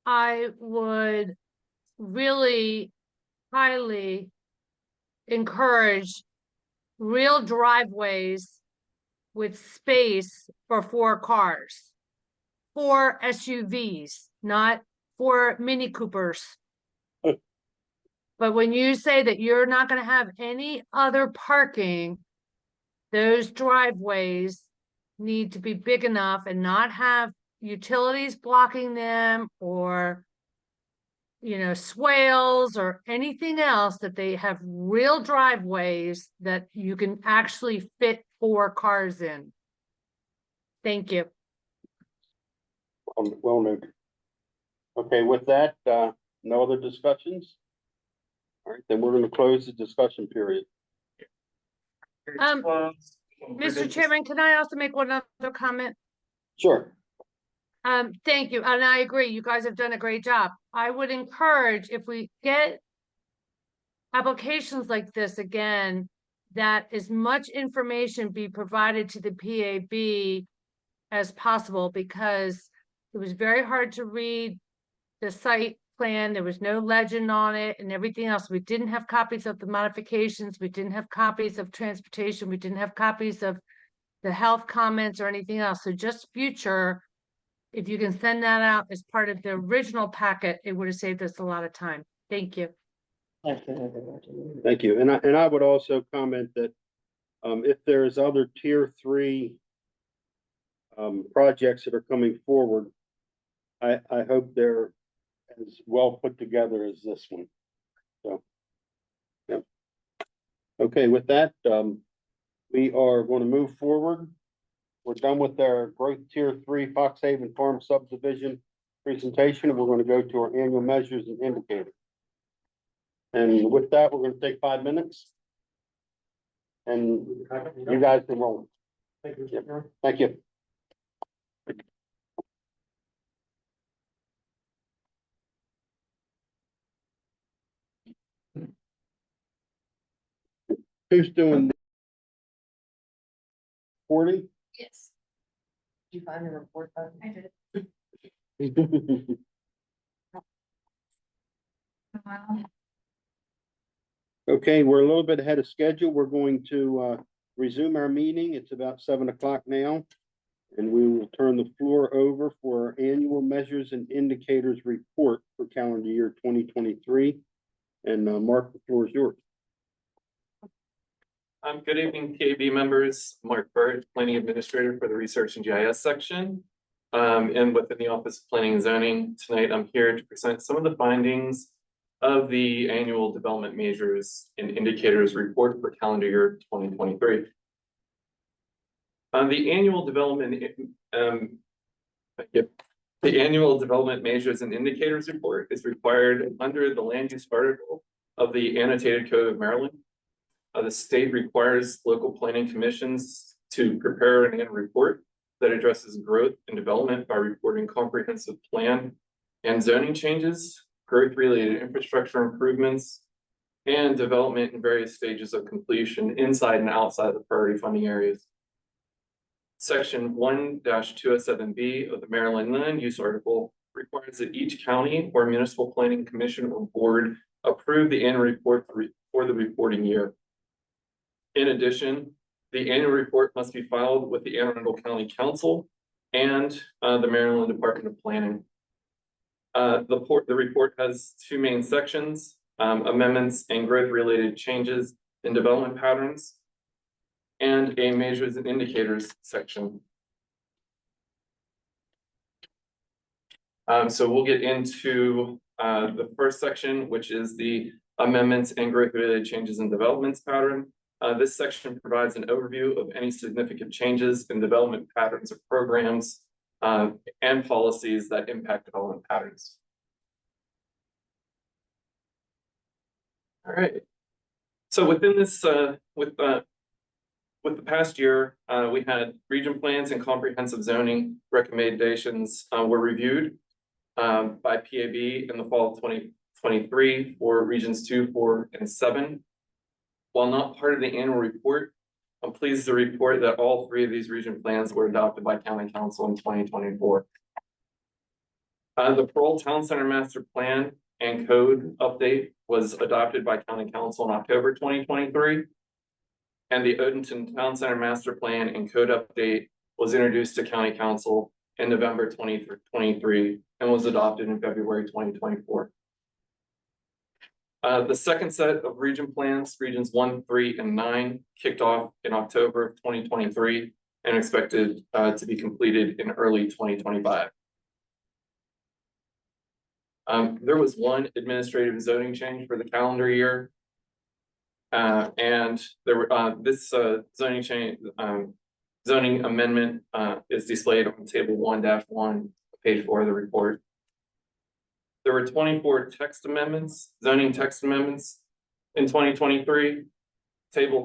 I would really highly encourage real driveways with space for 4 cars, 4 SUVs, not 4 Mini Coopers. But when you say that you're not gonna have any other parking, those driveways need to be big enough and not have utilities blocking them or, you know, swales or anything else, that they have real driveways that you can actually fit 4 cars in. Thank you. Well noted. Okay, with that, no other discussions? All right, then we're gonna close the discussion period. Mr. Chairman, can I also make one other comment? Sure. Thank you, and I agree, you guys have done a great job. I would encourage, if we get applications like this again, that as much information be provided to the PAB as possible, because it was very hard to read the site plan. There was no legend on it and everything else. We didn't have copies of the modifications. We didn't have copies of transportation. We didn't have copies of the health comments or anything else. So just future, if you can send that out as part of the original packet, it would have saved us a lot of time. Thank you. Thank you. And I would also comment that if there's other tier 3 projects that are coming forward, I hope they're as well put together as this one. So, yeah. Okay, with that, we are going to move forward. We're done with our growth tier 3 Fox Haven Farm subdivision presentation, and we're going to go to our annual measures and indicators. And with that, we're going to take 5 minutes. And you guys can roll. Thank you. Yep. Thank you. Who's doing the recording? Yes, Did you find the report button? I did. Wow. Okay, we're a little bit ahead of schedule. We're going to resume our meeting. It's about 7 o'clock now. And we will turn the floor over for our annual measures and indicators report for calendar year 2023. And Mark, the floor is yours. Good evening, PAB members. Mark Burt, Planning Administrator for the Research and GIS section. And within the Office of Planning and Zoning, tonight I'm here to present some of the findings of the annual development measures and indicators report for calendar year 2023. The annual development, the annual development measures and indicators report is required under the land use article of the Annotated Code of Maryland. The state requires local planning commissions to prepare an annual report that addresses growth and development by reporting comprehensive plan and zoning changes, growth-related infrastructure improvements, and development in various stages of completion inside and outside the priority funding areas. Section 1-207B of the Maryland Land Use Article requires that each county or municipal planning commission or board approve the annual report for the reporting year. In addition, the annual report must be filed with the Arundel County Council and the Maryland Department of Planning. The report has two main sections, amendments and growth-related changes in development patterns, and a measures and indicators section. So we'll get into the first section, which is the amendments and growth-related changes in developments pattern. This section provides an overview of any significant changes in development patterns of programs and policies that impact development patterns. All right. So within this, with the past year, we had region plans and comprehensive zoning recommendations were reviewed by PAB in the fall of 2023 for regions 2, 4, and 7. While not part of the annual report, I'm pleased to report that all 3 of these region plans were adopted by County Council in 2024. The Pearl Town Center Master Plan and Code update was adopted by County Council in October 2023. And the Odenton Town Center Master Plan and Code update was introduced to County Council in November 2023 and was adopted in February 2024. The second set of region plans, regions 1, 3, and 9, kicked off in October of 2023 and expected to be completed in early 2025. There was one administrative zoning change for the calendar year. And there were this zoning change, zoning amendment is displayed on table 1-1, page 4 of the report. There were 24 text amendments, zoning text amendments in 2023. Table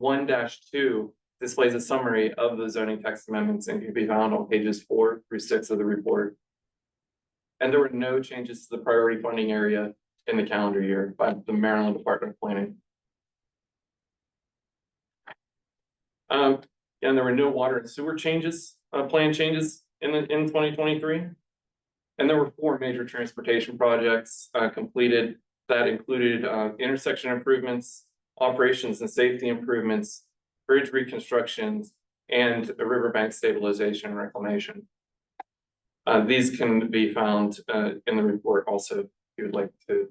2-1-2 displays a summary of the zoning text amendments and can be found on pages 4 through 6 of the report. And there were no changes to the priority funding area in the calendar year by the Maryland Department of Planning. And there were no water and sewer changes, plan changes in 2023. And there were 4 major transportation projects completed that included intersection improvements, operations and safety improvements, bridge reconstructions, and a riverbank stabilization and reclamation. These can be found in the report also, if you would like to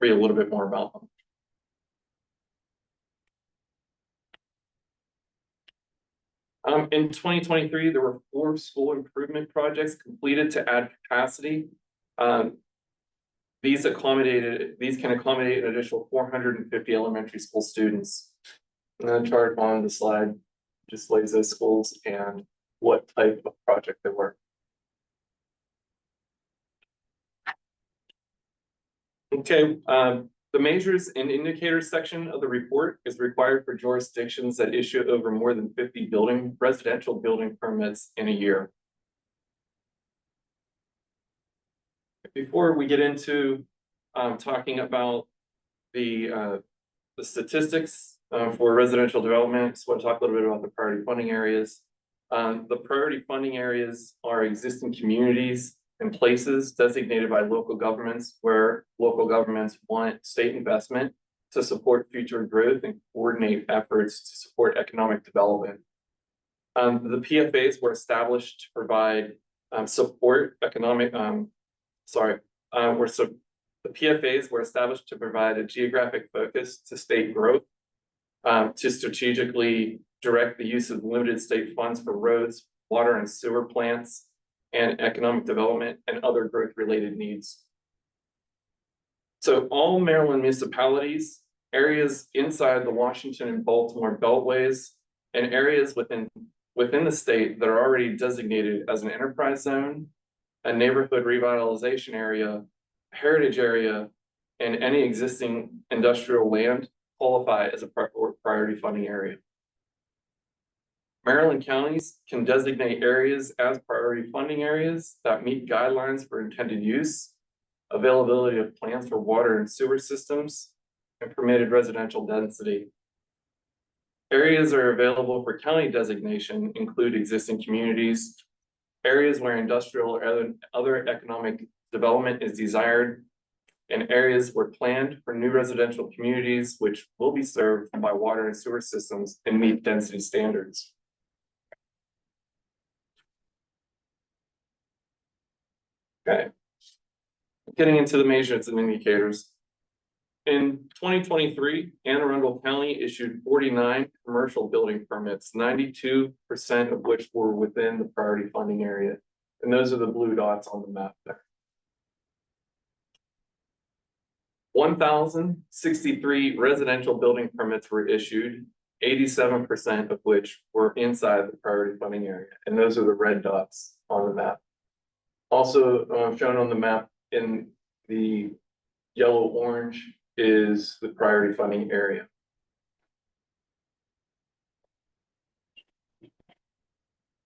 read a little bit more about them. In 2023, there were 4 school improvement projects completed to add capacity. These can accommodate an additional 450 elementary school students. And the chart on the slide displays those schools and what type of project they were. Okay, the measures and indicators section of the report is required for jurisdictions that issue over more than 50 residential building permits in a year. Before we get into talking about the statistics for residential development. So I'll talk a little bit about the priority funding areas. The priority funding areas are existing communities and places designated by local governments where local governments want state investment to support future growth and coordinate efforts to support economic development. The PFAs were established to provide support economic, the PFAs were established to provide a geographic focus to state growth, to strategically direct the use of limited state funds for roads, water and sewer plants, and economic development and other growth related needs. So all Maryland municipalities, areas inside the Washington and Baltimore beltways, and areas within the state that are already designated as an enterprise zone, a neighborhood revitalization area, heritage area, and any existing industrial land qualify as a priority funding area. Maryland counties can designate areas as priority funding areas that meet guidelines for intended use, availability of plans for water and sewer systems, and permitted residential density. Areas are available for county designation include existing communities, areas where industrial or other economic development is desired, and areas where planned for new residential communities which will be served by water and sewer systems and meet density standards. Okay. Getting into the measures and indicators. In 2023, Anne Arundel County issued 49 commercial building permits, 92% of which were within the priority funding area. And those are the blue dots on the map there. 1,063 residential building permits were issued, 87% of which were inside the priority funding area. And those are the red dots on the map. Also shown on the map in the yellow-orange is the priority funding area.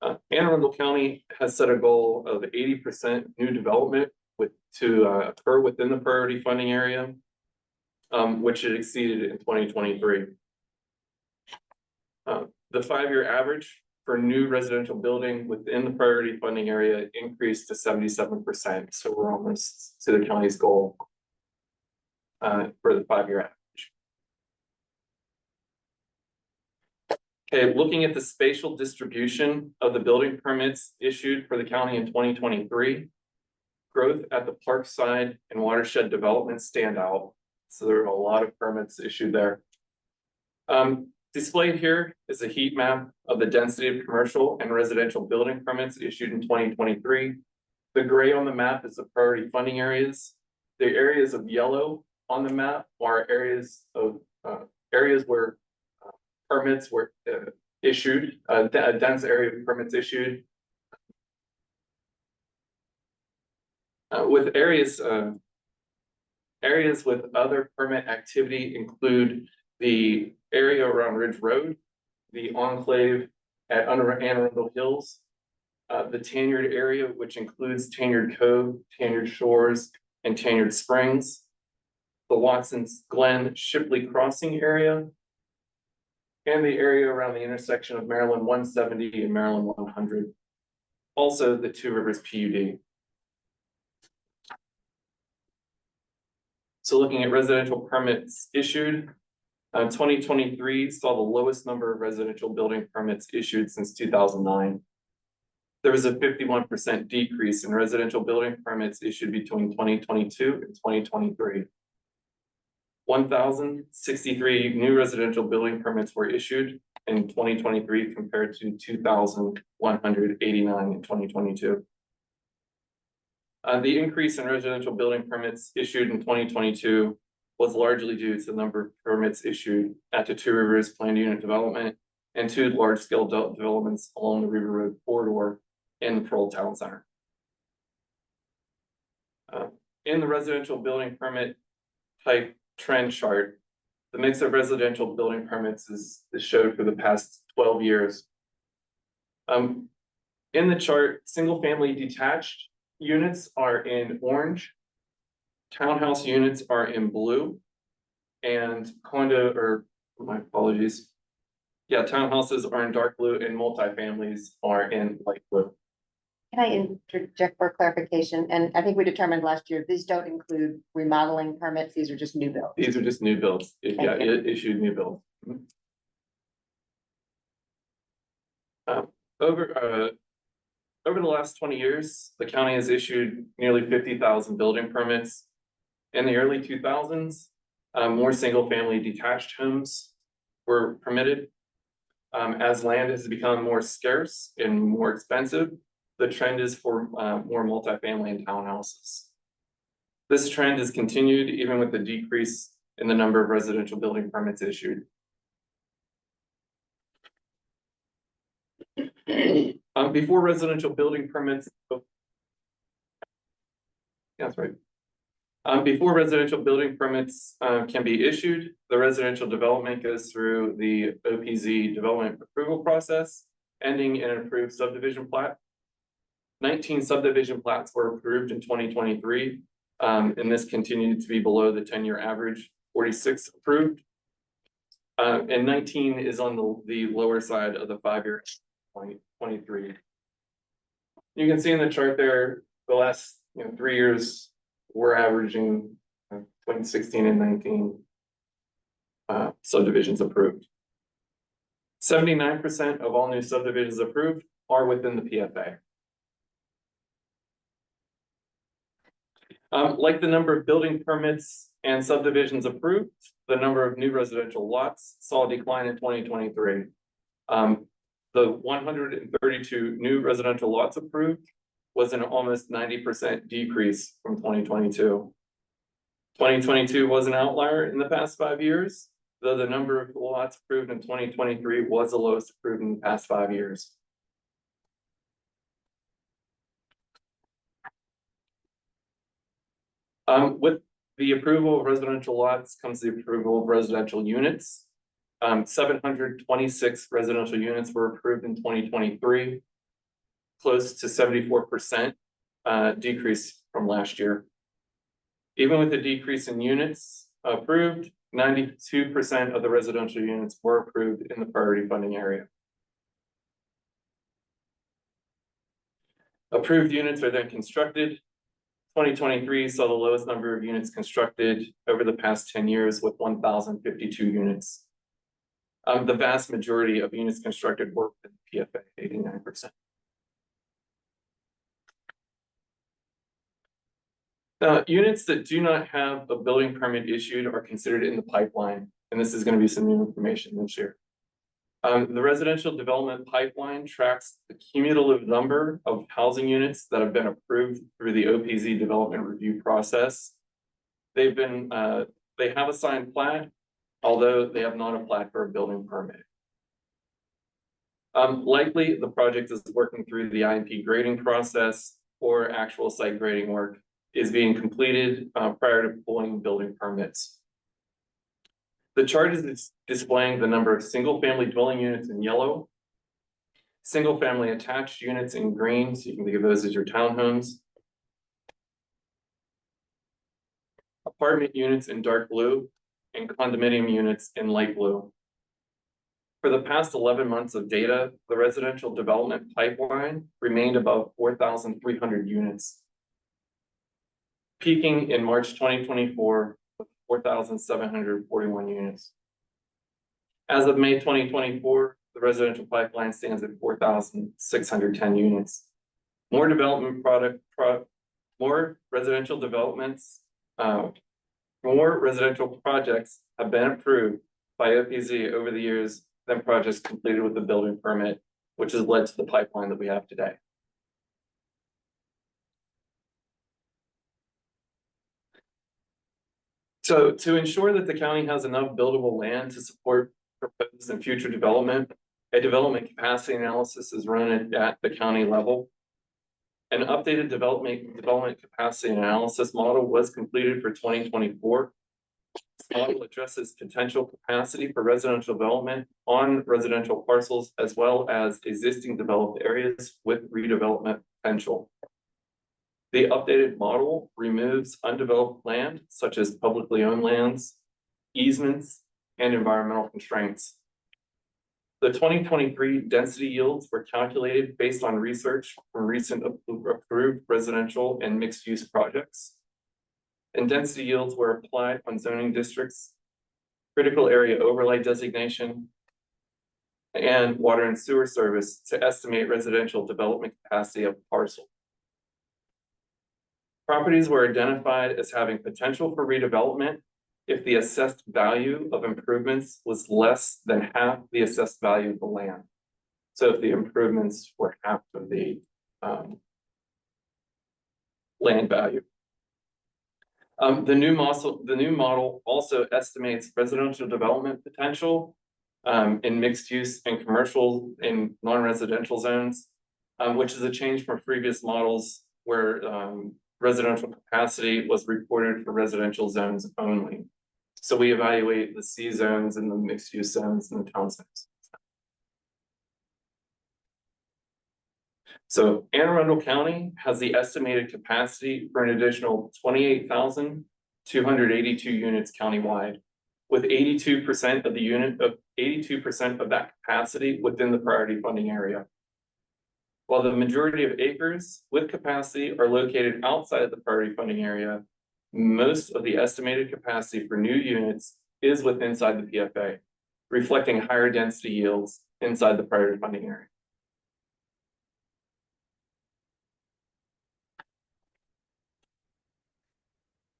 Anne Arundel County has set a goal of 80% new development to occur within the priority funding area, which it exceeded in 2023. The 5-year average for new residential building within the priority funding area increased to 77%. So we're almost to the county's goal for the 5-year average. Okay, looking at the spatial distribution of the building permits issued for the county in 2023, growth at the Parkside and Watershed developments stand out. So there are a lot of permits issued there. Displayed here is a heat map of the density of commercial and residential building permits issued in 2023. The gray on the map is the priority funding areas. The areas of yellow on the map are areas where permits were issued, a dense area of permits issued. With areas with other permit activity include the area around Ridge Road, the enclave at Anne Arundel Hills, the Tanyard area, which includes Tanyard Cove, Tanyard Shores, and Tanyard Springs, the Watson's Glen Shipley Crossing area, and the area around the intersection of Maryland 170 and Maryland 100. Also, the Two Rivers PUD. So looking at residential permits issued, 2023 saw the lowest number of residential building permits issued since 2009. There was a 51% decrease in residential building permits issued between 2022 and 2023. 1,063 new residential building permits were issued in 2023 compared to 2,189 in 2022. The increase in residential building permits issued in 2022 was largely due to the number of permits issued at the Two Rivers planned unit development and 2 large-scale developments along the River Road corridor in the Pearl Town Center. In the residential building permit type trend chart, the mix of residential building permits is showed for the past 12 years. In the chart, single-family detached units are in orange, Townhouse units are in blue. And condo, or my apologies. Yeah, townhouses are in dark blue and multifamilies are in light blue. Can I interject for clarification? And I think we determined last year, these don't include remodeling permits, these are just new builds. These are just new builds. Yeah, Thank you. it issued new builds. Over the last 20 years, the county has issued nearly 50,000 building permits. In the early 2000s, more single-family detached homes were permitted. As land has become more scarce and more expensive, the trend is for more multifamily and townhouses. This trend has continued even with the decrease in the number of residential building permits issued. Before residential building permits. Yeah, that's right. Before residential building permits can be issued, the residential development goes through the OPZ development approval process, ending in an approved subdivision plat. 19 subdivision plats were approved in 2023, and this continued to be below the 10-year average, 46 approved. And 19 is on the lower side of the 5-year 2023. You can see in the chart there, the last 3 years, we're averaging 2016 and 19 subdivisions approved. 79% of all new subdivisions approved are within the PFA. Like the number of building permits and subdivisions approved, the number of new residential lots saw a decline in 2023. The 132 new residential lots approved was an almost 90% decrease from 2022. 2022 was an outlier in the past 5 years, though the number of lots approved in 2023 was the lowest approved in the past 5 years. With the approval of residential lots comes the approval of residential units. 726 residential units were approved in 2023, close to 74% decrease from last year. Even with the decrease in units approved, 92% of the residential units were approved in the priority funding area. Approved units are then constructed. 2023 saw the lowest number of units constructed over the past 10 years with 1,052 units. The vast majority of units constructed were in PFA, 89%. Units that do not have a building permit issued are considered in the pipeline, and this is going to be some new information this year. The residential development pipeline tracks the cumulative number of housing units that have been approved through the OPZ development review process. They have a signed plat, although they have not applied for a building permit. Likely the project is working through the IMP grading process or actual site grading work is being completed prior to pulling building permits. The chart is displaying the number of single-family dwelling units in yellow, single-family attached units in green, so you can think of those as your townhomes, apartment units in dark blue, and condominium units in light blue. For the past 11 months of data, the residential development pipeline remained above 4,300 units, peaking in March 2024 with 4,741 units. As of May 2024, the residential pipeline stands at 4,610 units. More residential developments, more residential projects have been approved by OPZ over the years than projects completed with the building permit, which has led to the pipeline that we have today. So to ensure that the county has enough buildable land to support proposed and future development, a development capacity analysis is run at the county level. An updated development capacity analysis model was completed for 2024. This model addresses potential capacity for residential development on residential parcels, as well as existing developed areas with redevelopment potential. The updated model removes undeveloped land such as publicly owned lands, easements, and environmental constraints. The 2023 density yields were calculated based on research from recent approved residential and mixed-use projects. And density yields were applied on zoning districts, critical area overlay designation, and water and sewer service to estimate residential development capacity of parcel. Properties were identified as having potential for redevelopment if the assessed value of improvements was less than half the assessed value of the land. So if the improvements were half of the land value. The new model also estimates residential development potential in mixed use and commercial in non-residential zones, which is a change from previous models where residential capacity was reported for residential zones only. So we evaluate the C zones and the mixed use zones and the town zones. So Anne Arundel County has the estimated capacity for an additional 28,282 units countywide, with 82% of the 82% of that capacity within the priority funding area. While the majority of acres with capacity are located outside of the priority funding area, most of the estimated capacity for new units is inside the PFA, reflecting higher density yields inside the priority funding area.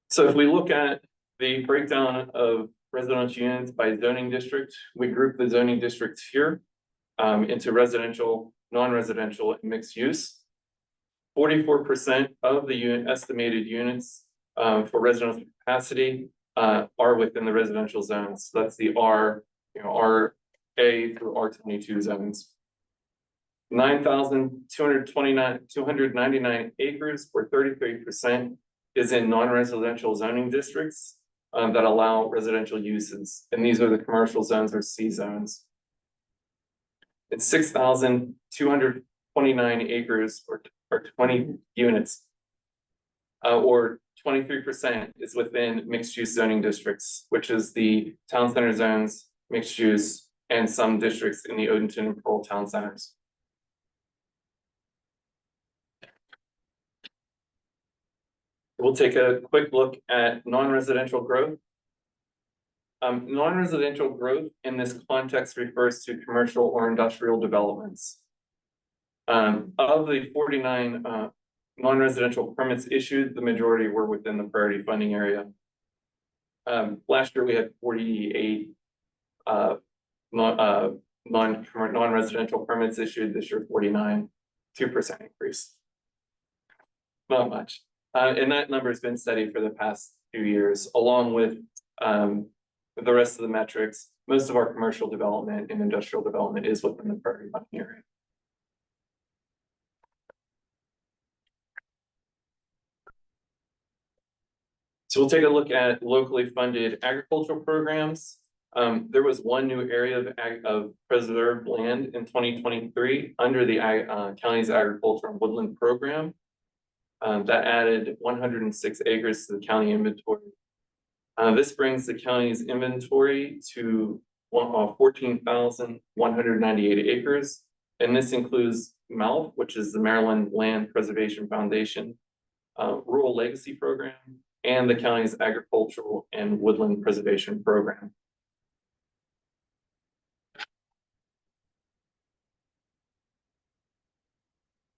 So if we look at the breakdown of residential units by zoning district, we group the zoning districts here into residential, non-residential, and mixed use. 44% of the estimated units for residential capacity are within the residential zones. So that's the R, RA through R22 zones. 9,299 acres, or 33%, is in non-residential zoning districts that allow residential uses. And these are the commercial zones or C zones. It's 6,229 acres or 20 units, or 23% is within mixed-use zoning districts, which is the town center zones, mixed use, and some districts in the Odenton and Pearl town centers. We'll take a quick look at non-residential growth. Non-residential growth in this context refers to commercial or industrial developments. Of the 49 non-residential permits issued, the majority were within the priority funding area. Last year we had 48 non-residential permits issued. This year 49, 2% increase. Not much. And that number has been steady for the past few years, along with the rest of the metrics. Most of our commercial development and industrial development is within the priority funding area. So we'll take a look at locally funded agricultural programs. There was one new area of preserved land in 2023 under the county's agriculture and woodland program. That added 106 acres to the county inventory. This brings the county's inventory to 14,198 acres. And this includes MALP, which is the Maryland Land Preservation Foundation, Rural Legacy Program, and the county's agricultural and woodland preservation program.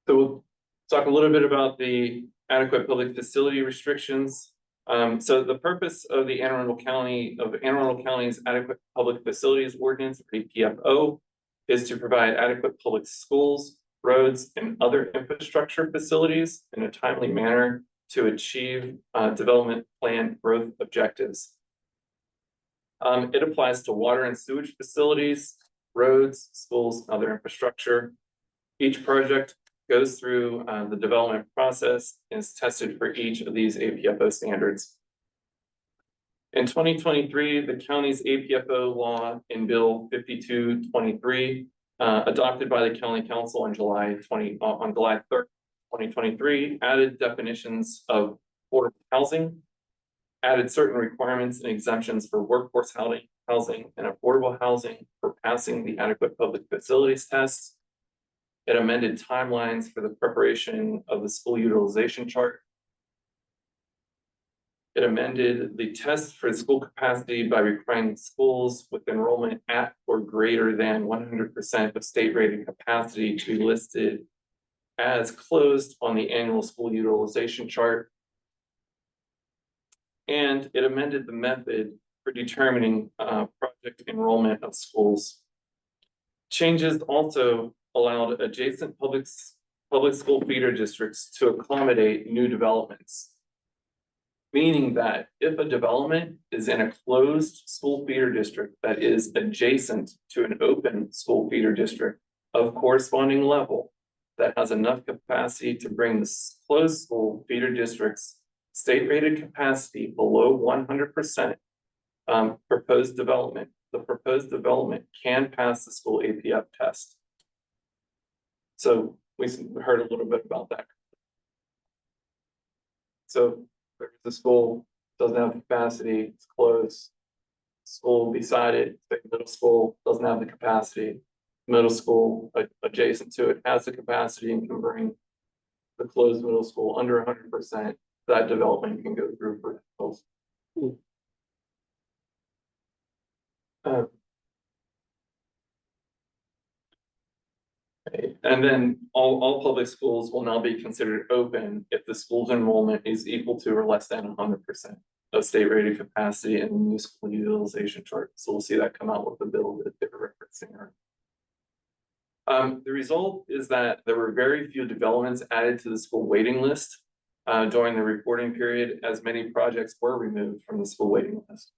So we'll talk a little bit about the adequate public facility restrictions. So the purpose of the Anne Arundel County's adequate public facilities ordinance, or APFO, is to provide adequate public schools, roads, and other infrastructure facilities in a timely manner to achieve development plan growth objectives. It applies to water and sewage facilities, roads, schools, and other infrastructure. Each project goes through the development process and is tested for each of these APFO standards. In 2023, the county's APFO law in Bill 5223, adopted by the County Council on July 3rd, 2023, added definitions of affordable housing, added certain requirements and exemptions for workforce housing and affordable housing for passing the adequate public facilities test. It amended timelines for the preparation of the school utilization chart. It amended the test for school capacity by requiring schools with enrollment at or greater than 100% of state rated capacity to be listed as closed on the annual school utilization chart. And it amended the method for determining project enrollment of schools. Changes also allowed adjacent public school feeder districts to accommodate new developments. Meaning that if a development is in a closed school feeder district that is adjacent to an open school feeder district of corresponding level that has enough capacity to bring the closed school feeder district's state rated capacity below 100%, the proposed development can pass the school APF test. So we heard a little bit about that. So there's the school, doesn't have capacity, it's closed. School beside it, the middle school doesn't have the capacity. Middle school adjacent to it has the capacity and can bring the closed middle school under 100%. That development can go through for those. And then all public schools will now be considered open if the school's enrollment is equal to or less than 100% of state rated capacity in the new school utilization chart. So we'll see that come out with the bill that they're referencing here. The result is that there were very few developments added to the school waiting list during the reporting period, as many projects were removed from the school waiting list.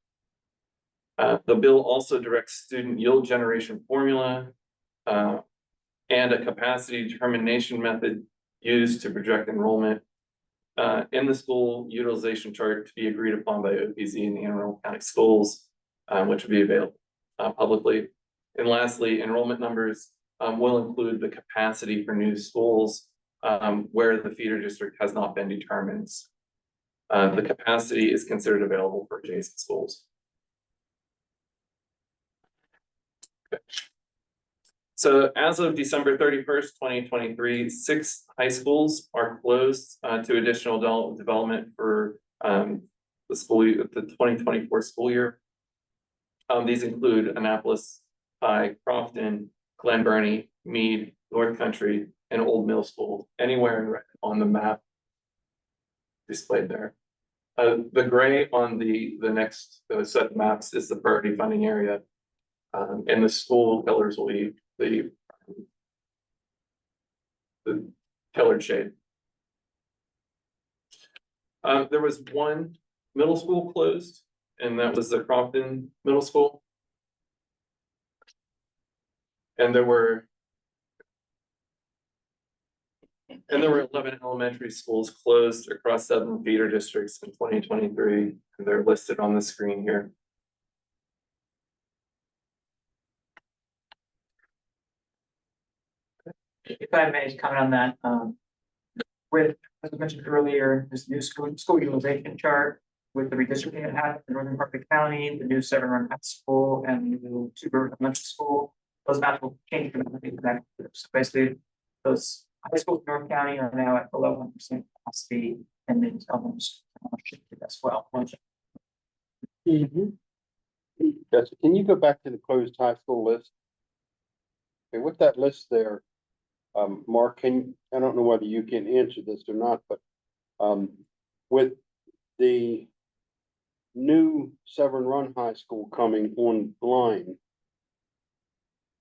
The bill also directs student yield generation formula and a capacity determination method used to project enrollment in the school utilization chart to be agreed upon by OPZ and the Anne Arundel County Schools, which will be available publicly. And lastly, enrollment numbers will include the capacity for new schools where the feeder district has not been determined. The capacity is considered available for adjacent schools. Okay. So as of December 31st, 2023, 6 high schools are closed to additional development for the 2024 school year. These include Annapolis High, Crofton, Glen Burnie, Meade, North Country, and Old Mill School, anywhere on the map displayed there. The gray on the next set of maps is the priority funding area, and the school colors will be the colored shade. There was one middle school closed, and that was the Crofton Middle School. And there were 11 elementary schools closed across 7 feeder districts in 2023, and they're listed on the screen here. If I may comment on that, with, as I mentioned earlier, this new school utilization chart with the redistricting that happened in the northern part of the county, the new Severn Run High School and the new Two-Bird Elementary School, those maps will change dramatically. So basically, those high schools in North County are now at below 100% capacity, and then almost shifted as well. Jessica, can you go back to the closed high school list? Okay, with that list there, Mark, I don't know whether you can answer this or not, but with the new Severn Run High School coming online,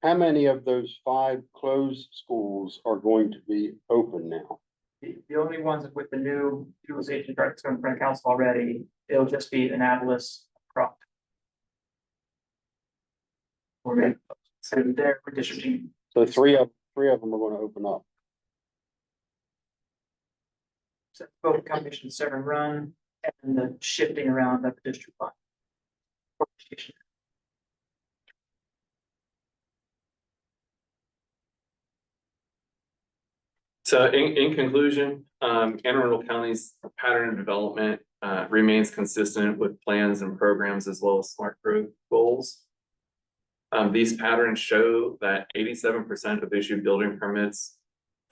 how many of those 5 closed schools are going to be open now? The only ones with the new utilization charts in front of council already, it'll just be Annapolis, Crofton. So they're redistricting. So three of them are going to open up. So both combination Severn Run and the shifting around of the district line. So in conclusion, Anne Arundel County's pattern of development remains consistent with plans and programs as well as smart growth goals. These patterns show that 87% of issued building permits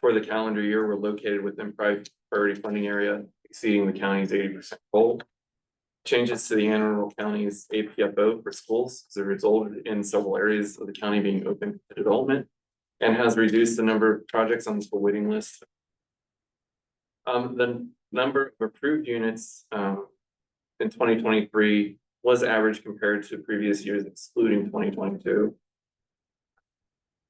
for the calendar year were located within priority funding area, exceeding the county's 80% goal. Changes to the Anne Arundel County's APFO for schools has resulted in several areas of the county being open to development and has reduced the number of projects on the school waiting list. The number of approved units in 2023 was average compared to previous years, excluding 2022.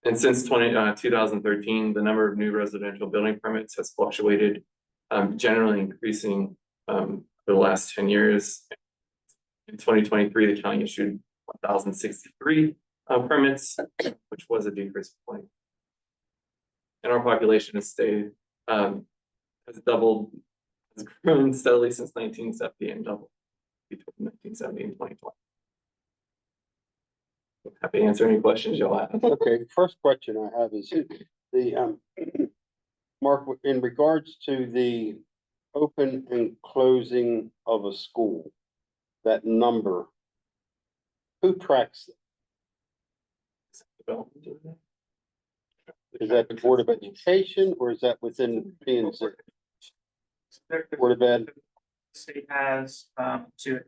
And since 2013, the number of new residential building permits has fluctuated, generally increasing for the last 10 years. In 2023, the county issued 1,063 permits, which was a decrease of 20. And our population has stayed, has doubled, has grown steadily since 1970 and doubled between 1970 and 2020. Happy to answer any questions you'll have. Okay, first question I have is the, Mark, in regards to the open and closing of a school, that number, who tracks it? Is that the Board of Education or is that within the P and Z? Board of Ed? The city has to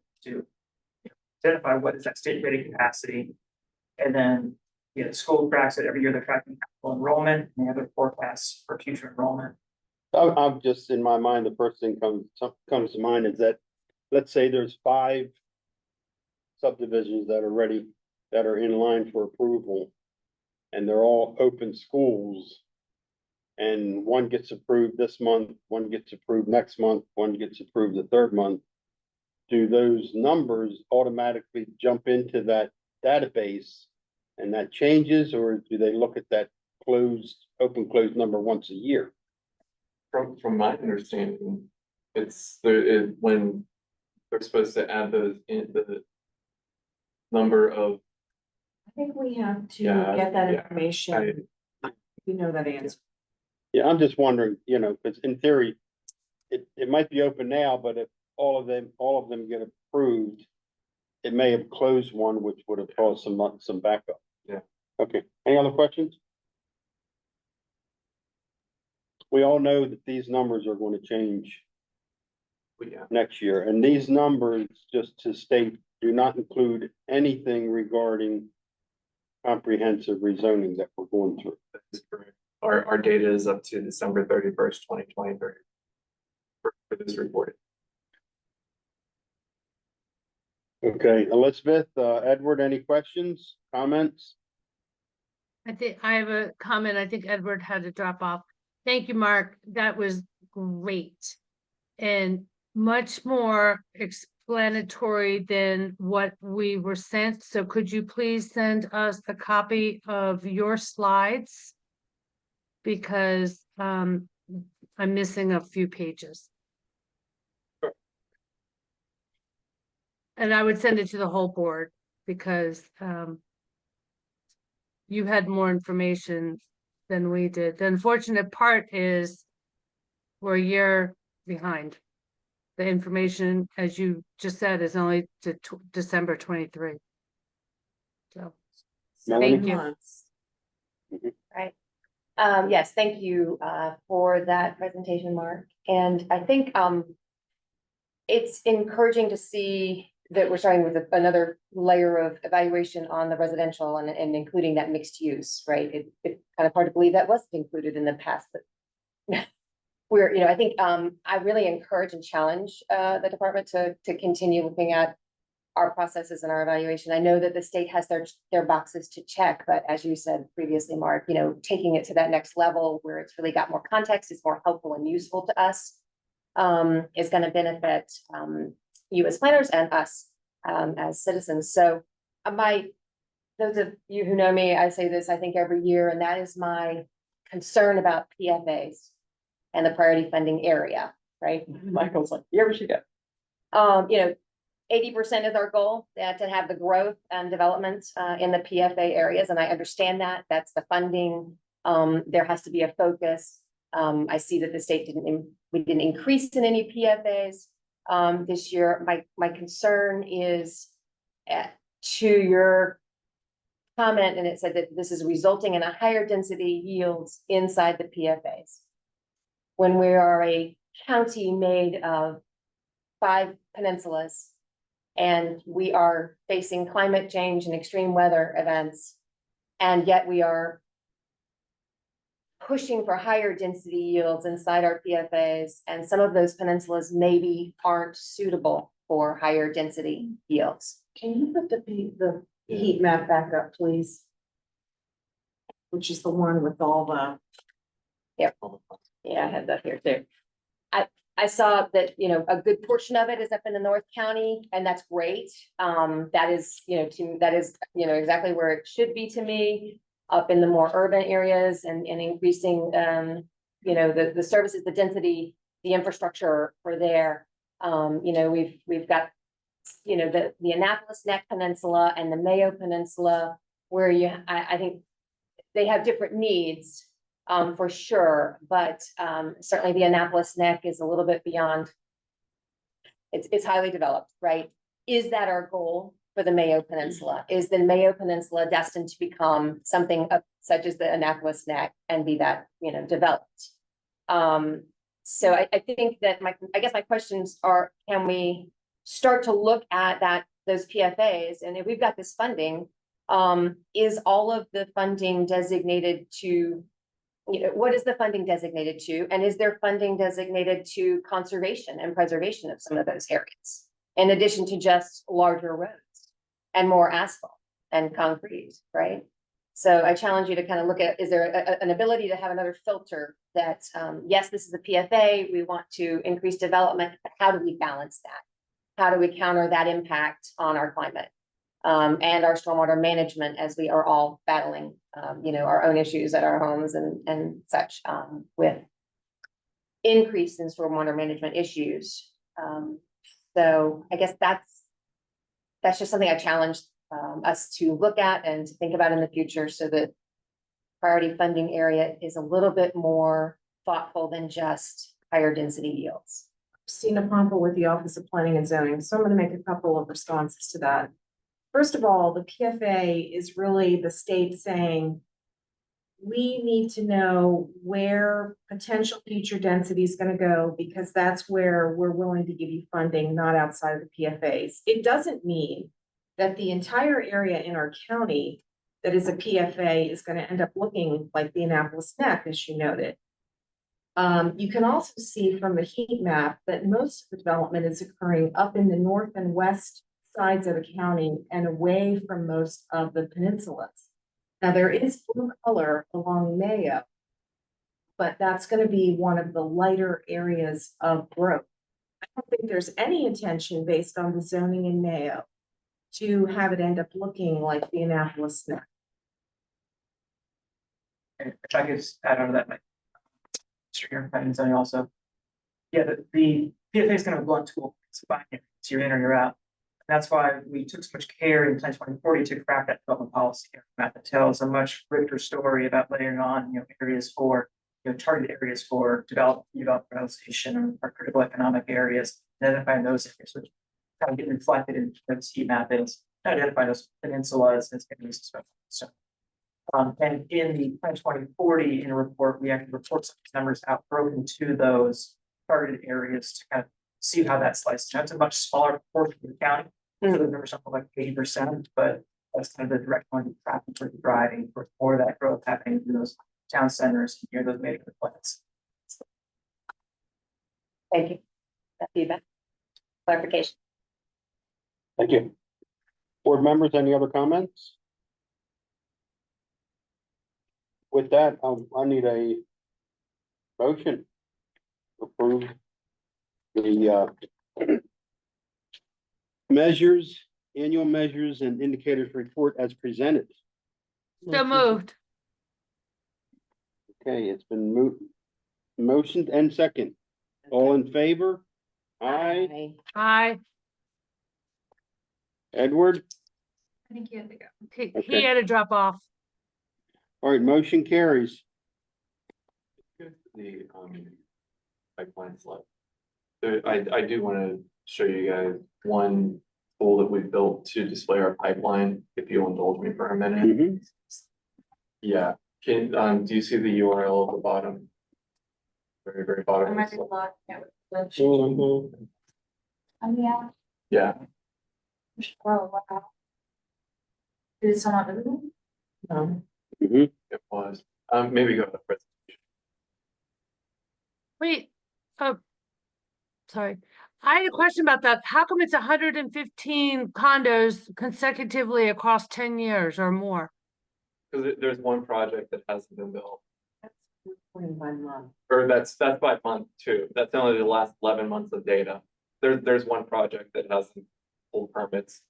identify what is that state rated capacity. And then, you know, school tracks it every year. They're tracking actual enrollment and the other forecasts for future enrollment. I'm just, in my mind, the first thing comes to mind is that, let's say there's 5 subdivisions that are ready, that are in line for approval. And they're all open schools. And one gets approved this month, one gets approved next month, one gets approved the third month. Do those numbers automatically jump into that database and that changes, or do they look at that open closed number once a year? From my understanding, it's when they're supposed to add those in the number of. I think we have to Yeah, get that yeah, information. You know that answer. Yeah, I'm just wondering, because in theory, it might be open now, but if all of them get approved, it may have closed one, which would have caused some backup. Yeah. Okay, any other questions? We all know that these numbers are going to change Yeah. next year, and these numbers, just to state, do not include anything regarding comprehensive rezoning that we're going through. That is correct. Our data is up to December 31st, 2023 for this report. Okay, Elizabeth, Edward, any questions, comments? I think I have a comment. I think Edward had to drop off. Thank you, Mark. That was great. And much more explanatory than what we were sent. So could you please send us a copy of your slides? Because I'm missing a few pages. And I would send it to the whole board because you had more information than we did. The unfortunate part is we're a year behind. The information, as you just said, is only to December 23. So, Melanie? thank you. Months. Right. Yes, thank you for that presentation, Mark. And I think it's encouraging to see that we're starting with another layer of evaluation on the residential and including that mixed use, right? It's kind of hard to believe that wasn't included in the past, but we're, I think I really encourage and challenge the department to continue looking at our processes and our evaluation. I know that the state has their boxes to check, but as you said previously, Mark, taking it to that next level where it's really got more context, it's more helpful and useful to us, is going to benefit you as planners and us as citizens. So those of you who know me, I say this, I think every year, and that is my concern about PFAs and the priority funding area, right? Michael's like, yeah, we should go. 80% is our goal, to have the growth and development in the PFA areas. And I understand that that's the funding. There has to be a focus. I see that the state we didn't increase in any PFAs this year. My concern is to your comment, and it said that this is resulting in a higher density yields inside the PFAs. When we are a county made of 5 peninsulas and we are facing climate change and extreme weather events, and yet we are pushing for higher density yields inside our PFAs, and some of those peninsulas maybe aren't suitable for higher density yields. Can you put the heat map back up, please? Which is the one with all the. Yeah, I have that here too. I saw that, you know, a good portion of it is up in the North County, and that's great. That is, you know, exactly where it should be to me, up in the more urban areas and increasing, you know, the services, the density, the infrastructure for there. You know, we've got, you know, the Annapolis Neck Peninsula and the Mayo Peninsula, where I think they have different needs. For sure, but certainly the Annapolis Neck is a little bit beyond. It's highly developed, right? Is that our goal for the Mayo Peninsula? Is the Mayo Peninsula destined to become something such as the Annapolis Neck and be that, you know, developed? So I think that I guess my questions are, can we start to look at those PFAs, and if we've got this funding, is all of the funding designated to, you know, what is the funding designated to? And is there funding designated to conservation and preservation of some of those areas, in addition to just larger roads and more asphalt and concrete, right? So I challenge you to kind of look at, is there an ability to have another filter that, yes, this is a PFA, we want to increase development, but how do we balance that? How do we counter that impact on our climate? And our stormwater management, as we are all battling, you know, our own issues at our homes and such, with increase in stormwater management issues. So I guess that's just something I challenge us to look at and to think about in the future, so that priority funding area is a little bit more thoughtful than just higher density yields. Christina Pompa with the Office of Planning and Zoning. So I'm going to make a couple of responses to that. First of all, the PFA is really the state saying, we need to know where potential future density is going to go, because that's where we're willing to give you funding, not outside of the PFAs. It doesn't mean that the entire area in our county that is a PFA is going to end up looking like the Annapolis Neck, as you noted. You can also see from the heat map that most of the development is occurring up in the north and west sides of the county and away from most of the peninsulas. Now, there is blue color along Mayo, but that's going to be one of the lighter areas of growth. I don't think there's any intention based on the zoning in Mayo to have it end up looking like the Annapolis Neck. If I could just add on to that, Mr. Here, planning and zoning also. Yeah, the PFA is kind of a blunt tool. It's binary. It's you're in or you're out. That's why we took so much care in Plan 2040 to craft that development policy map that tells a much richer story about layering on, you know, areas for, you know, targeted areas for development or critical economic areas, identifying those areas, which kind of get reflected in the heat map is identifying those peninsulas as areas of special concern. And in the Plan 2040 in a report, we actually report some numbers out broken to those targeted areas to kind of see how that slices. That's a much smaller portion of the county. So the number something like 80%, but that's kind of the direct one traffic for driving for more of that growth happening in those town centers near those major plants. Thank you. That feedback. Clarification. Thank you. Board members, any other comments? With that, I need a motion to approve the annual measures and indicators report as presented. So moved. Okay, it's been motioned and second. All in favor? Aye. Aye. Edward? I think you have to go. He Okay. had to drop off. All right, motion carries. the, pipeline slide. So I do want to show you guys one tool that we built to display our pipeline, if you'll indulge me for a minute. Mhm. Yeah, do you see the URL at the bottom? Very, very I bottom. might of be the slide. blocking it with yeah. Yeah, Oh, wow. Is it still not visible? it was, maybe go to the presentation. Wait, oh, sorry. I had a question about that. How come it's 115 condos consecutively across 10 years or more? Because there's one project that hasn't been built, By month. or that's by month too. That's only the last 11 months of data. There's one project that hasn't pulled permits.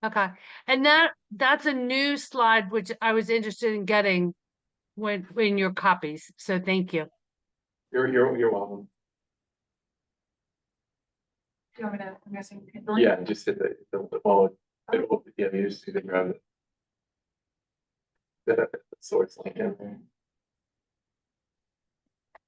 Okay, and that's a new slide, which I was interested in getting when in your copies, so thank you. You're welcome. Do you want me to, I'm guessing. Yeah, just hit well, yeah, you just need to grab it. The source link in there.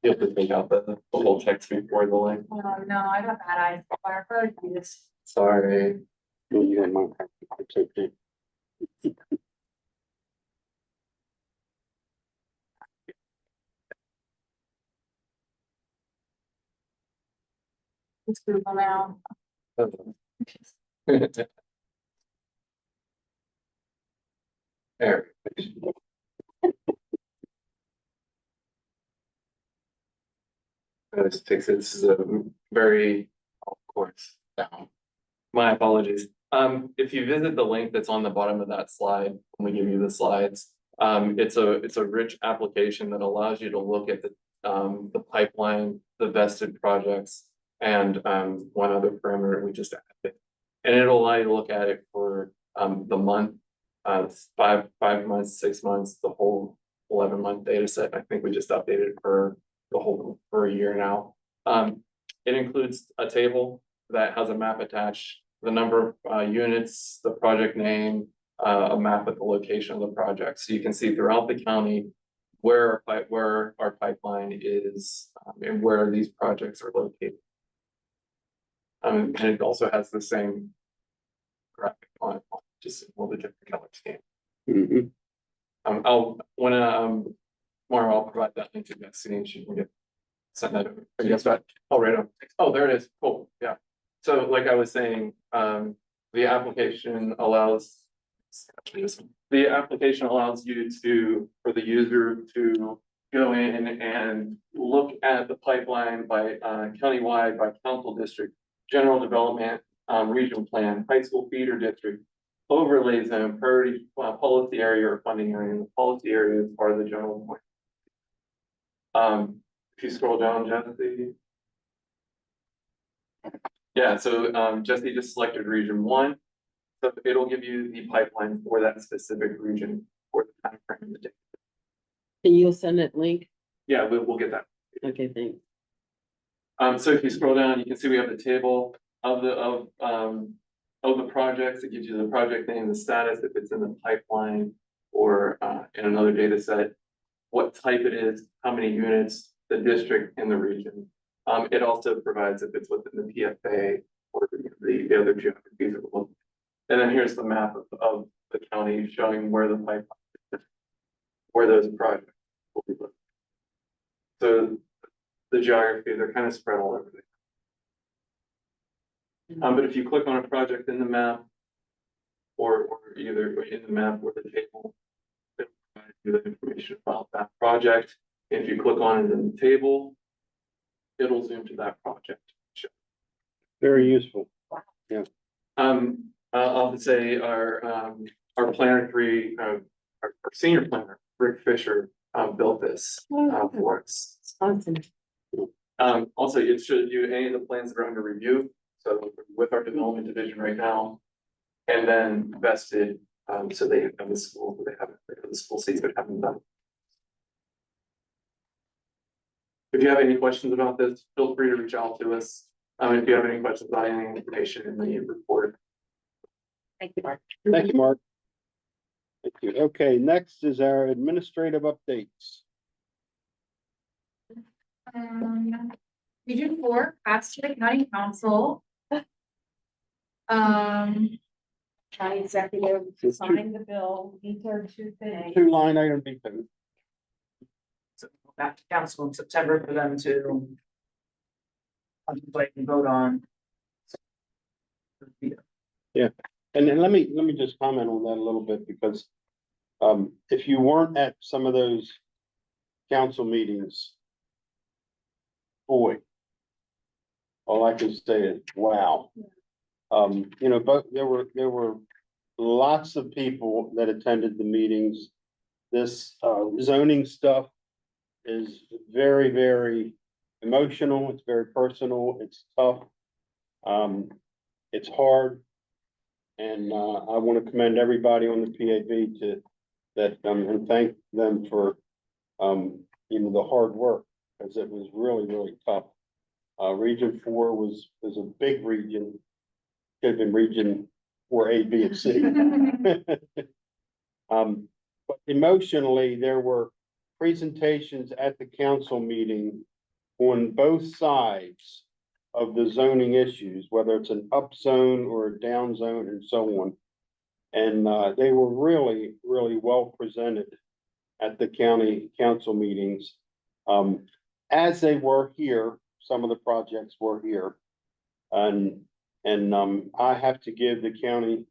You have to take out the whole text before the link. Oh, no, I got bad eyes. I'll probably do this. Sorry. No, you got my copy. It's okay. It's Google now. There. This is a very, of course, down. My apologies. If you visit the link that's on the bottom of that slide, when we give you the slides, it's a rich application that allows you to look at the pipeline, the vested projects, and one other parameter we just added. And it'll allow you to look at it for the month, 5 months, 6 months, the whole 11-month data set. I think we just updated for the whole for a year now. It includes a table that has a map attached, the number of units, the project name, a map of the location of the project. So you can see throughout the county where our pipeline is and where these projects are located. And it also has the same graphic on it, just a little bit different color scheme. Mhm. Tomorrow I'll provide that link to Betsy and she can get send that over. I guess that, oh, right on. Oh, there it is. Cool. Yeah. So like I was saying, the application allows you for the user to go in and look at the pipeline by countywide, by council district, general development, regional plan, high school feeder district, overlay zone, priority policy area or funding area. And the policy area is part of the general point. If you scroll down, Jesse. Yeah, so Jesse just selected region 1. So it'll give you the pipeline for that specific region for the time frame of the day. Can you send that link? Yeah, we'll get that. Okay, thanks. So if you scroll down, you can see we have the table of the projects. It gives you the project name, the status, if it's in the pipeline or in another data set, what type it is, how many units, the district and the region. It also provides if it's within the PFA or the other geographies that we're looking at. And then here's the map of the county showing where the pipeline is, where those projects will be located. So the geography, they're kind of spread all over there. But if you click on a project in the map, or either in the map or the table, it'll provide you the information about that project. If you click on it in the table, it'll zoom to that project. Very useful. I'll say our planner 3, our senior planner, Rick Fisher, built this for us. Awesome. Also, it shows you any of the plans that are under review. So with our development division right now, and then vested, so they have the school, they have the school seats that haven't done. If you have any questions about this, feel free to reach out to us. If you have any questions about any information in the report. Thank you, Mark. Thank you, Mark. Thank you. Okay, next is our administrative updates. Region 4 passed to the county council. Um, County executive It's two- signed the bill, vetoed two things. 2 line item veto. So back to council in September for them to contemplate and vote on. And then let me just comment on that a little bit because if you weren't at some of those council meetings, boy, all I can say is, wow. But there were lots of people that attended the meetings. This zoning stuff is very, very emotional. It's very personal. It's tough. It's hard. And I want to commend everybody on the PAB to that and thank them for the hard work because it was really, really tough. Region 4 was a big region. Could have been region 4A, B, and C. But emotionally, there were presentations at the council meeting on both sides of the zoning issues, whether it's an up zone or a down zone and so on. And they were really, really well presented at the county council meetings. As they were here, some of the projects were here. And I have to give the county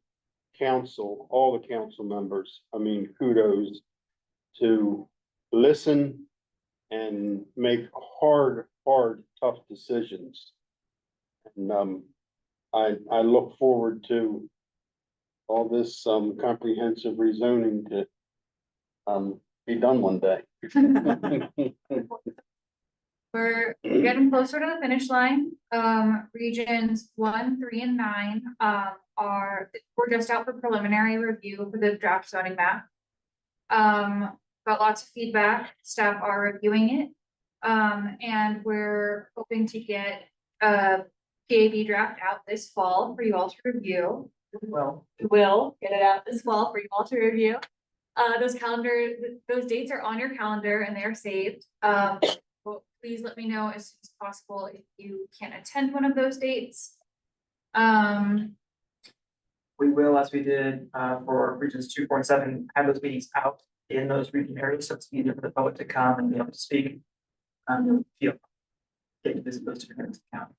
council, all the council members, kudos to listen and make hard, tough decisions. And I look forward to all this comprehensive rezoning to be done one day. We're getting closer to the finish line. Regions 1, 3, and 9 we're just out for preliminary review for the draft zoning map. Got lots of feedback. Staff are reviewing it. And we're hoping to get a PAB draft out this fall for you all to review. Well, We will get it out this fall for you all to review. Those dates are on your calendar and they are saved. Well, please let me know as soon as possible if you can't attend one of those dates. we will, as we did for regions 2, 4, and 7, have those meetings out in those region areas, so it's easier for the public to come and be able to speak. Feel get to visit those different areas of the county.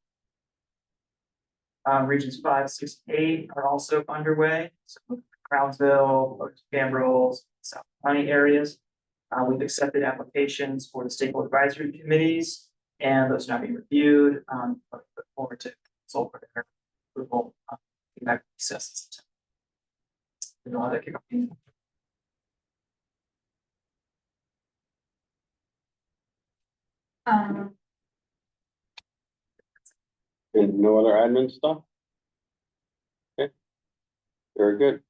Regions 5, 6, 8 are also underway. So Crownsville, Gambrels, South County areas. We've accepted applications for the stakeholder advisory committees, and those are now being reviewed. Look forward to consult for their approval. Back assessments. No other kickoff. Um, And no other admin stuff? Okay. Very good.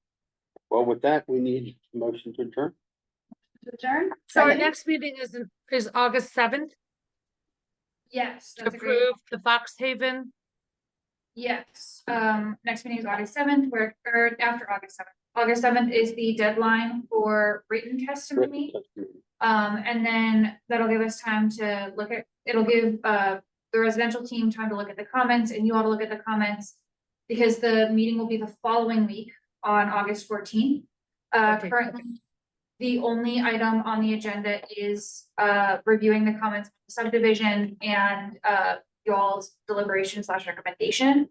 Well, with that, we need a motion to adjourn. Adjourn? So our Second. next meeting is August 7th yes, to that's a great. approve the Fox Haven. Yes, next meeting is August 7th, or after August 7th. August 7th is the deadline for written testimony. And then that'll give us time to it'll give the residential team time to look at the comments and you all to look at the comments. Because the meeting will be the following week on August 14th. Okay. Currently, the only item on the agenda is reviewing the comments of the subdivision and y'all's deliberation / recommendation.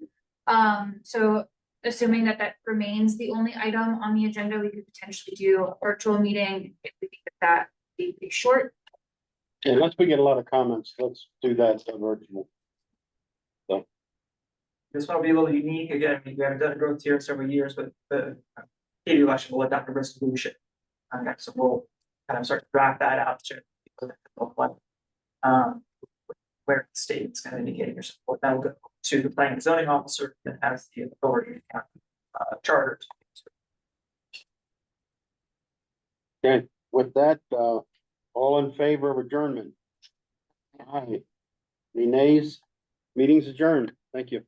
So assuming that remains the only item on the agenda, we could potentially do a virtual meeting if we think that would be short. Unless we get a lot of comments, let's do that virtual. This one will be a little unique. Again, we haven't done a growth tier in several years, but the KU election will adopt a resolution. Okay, so we'll kind of start to draft that out to where the state's kind of indicating their support. That will go to the planning and zoning officer that has the authority to charter. Okay, with that, all in favor of adjournment? Aye. Any nays? Meeting's adjourned. Thank you.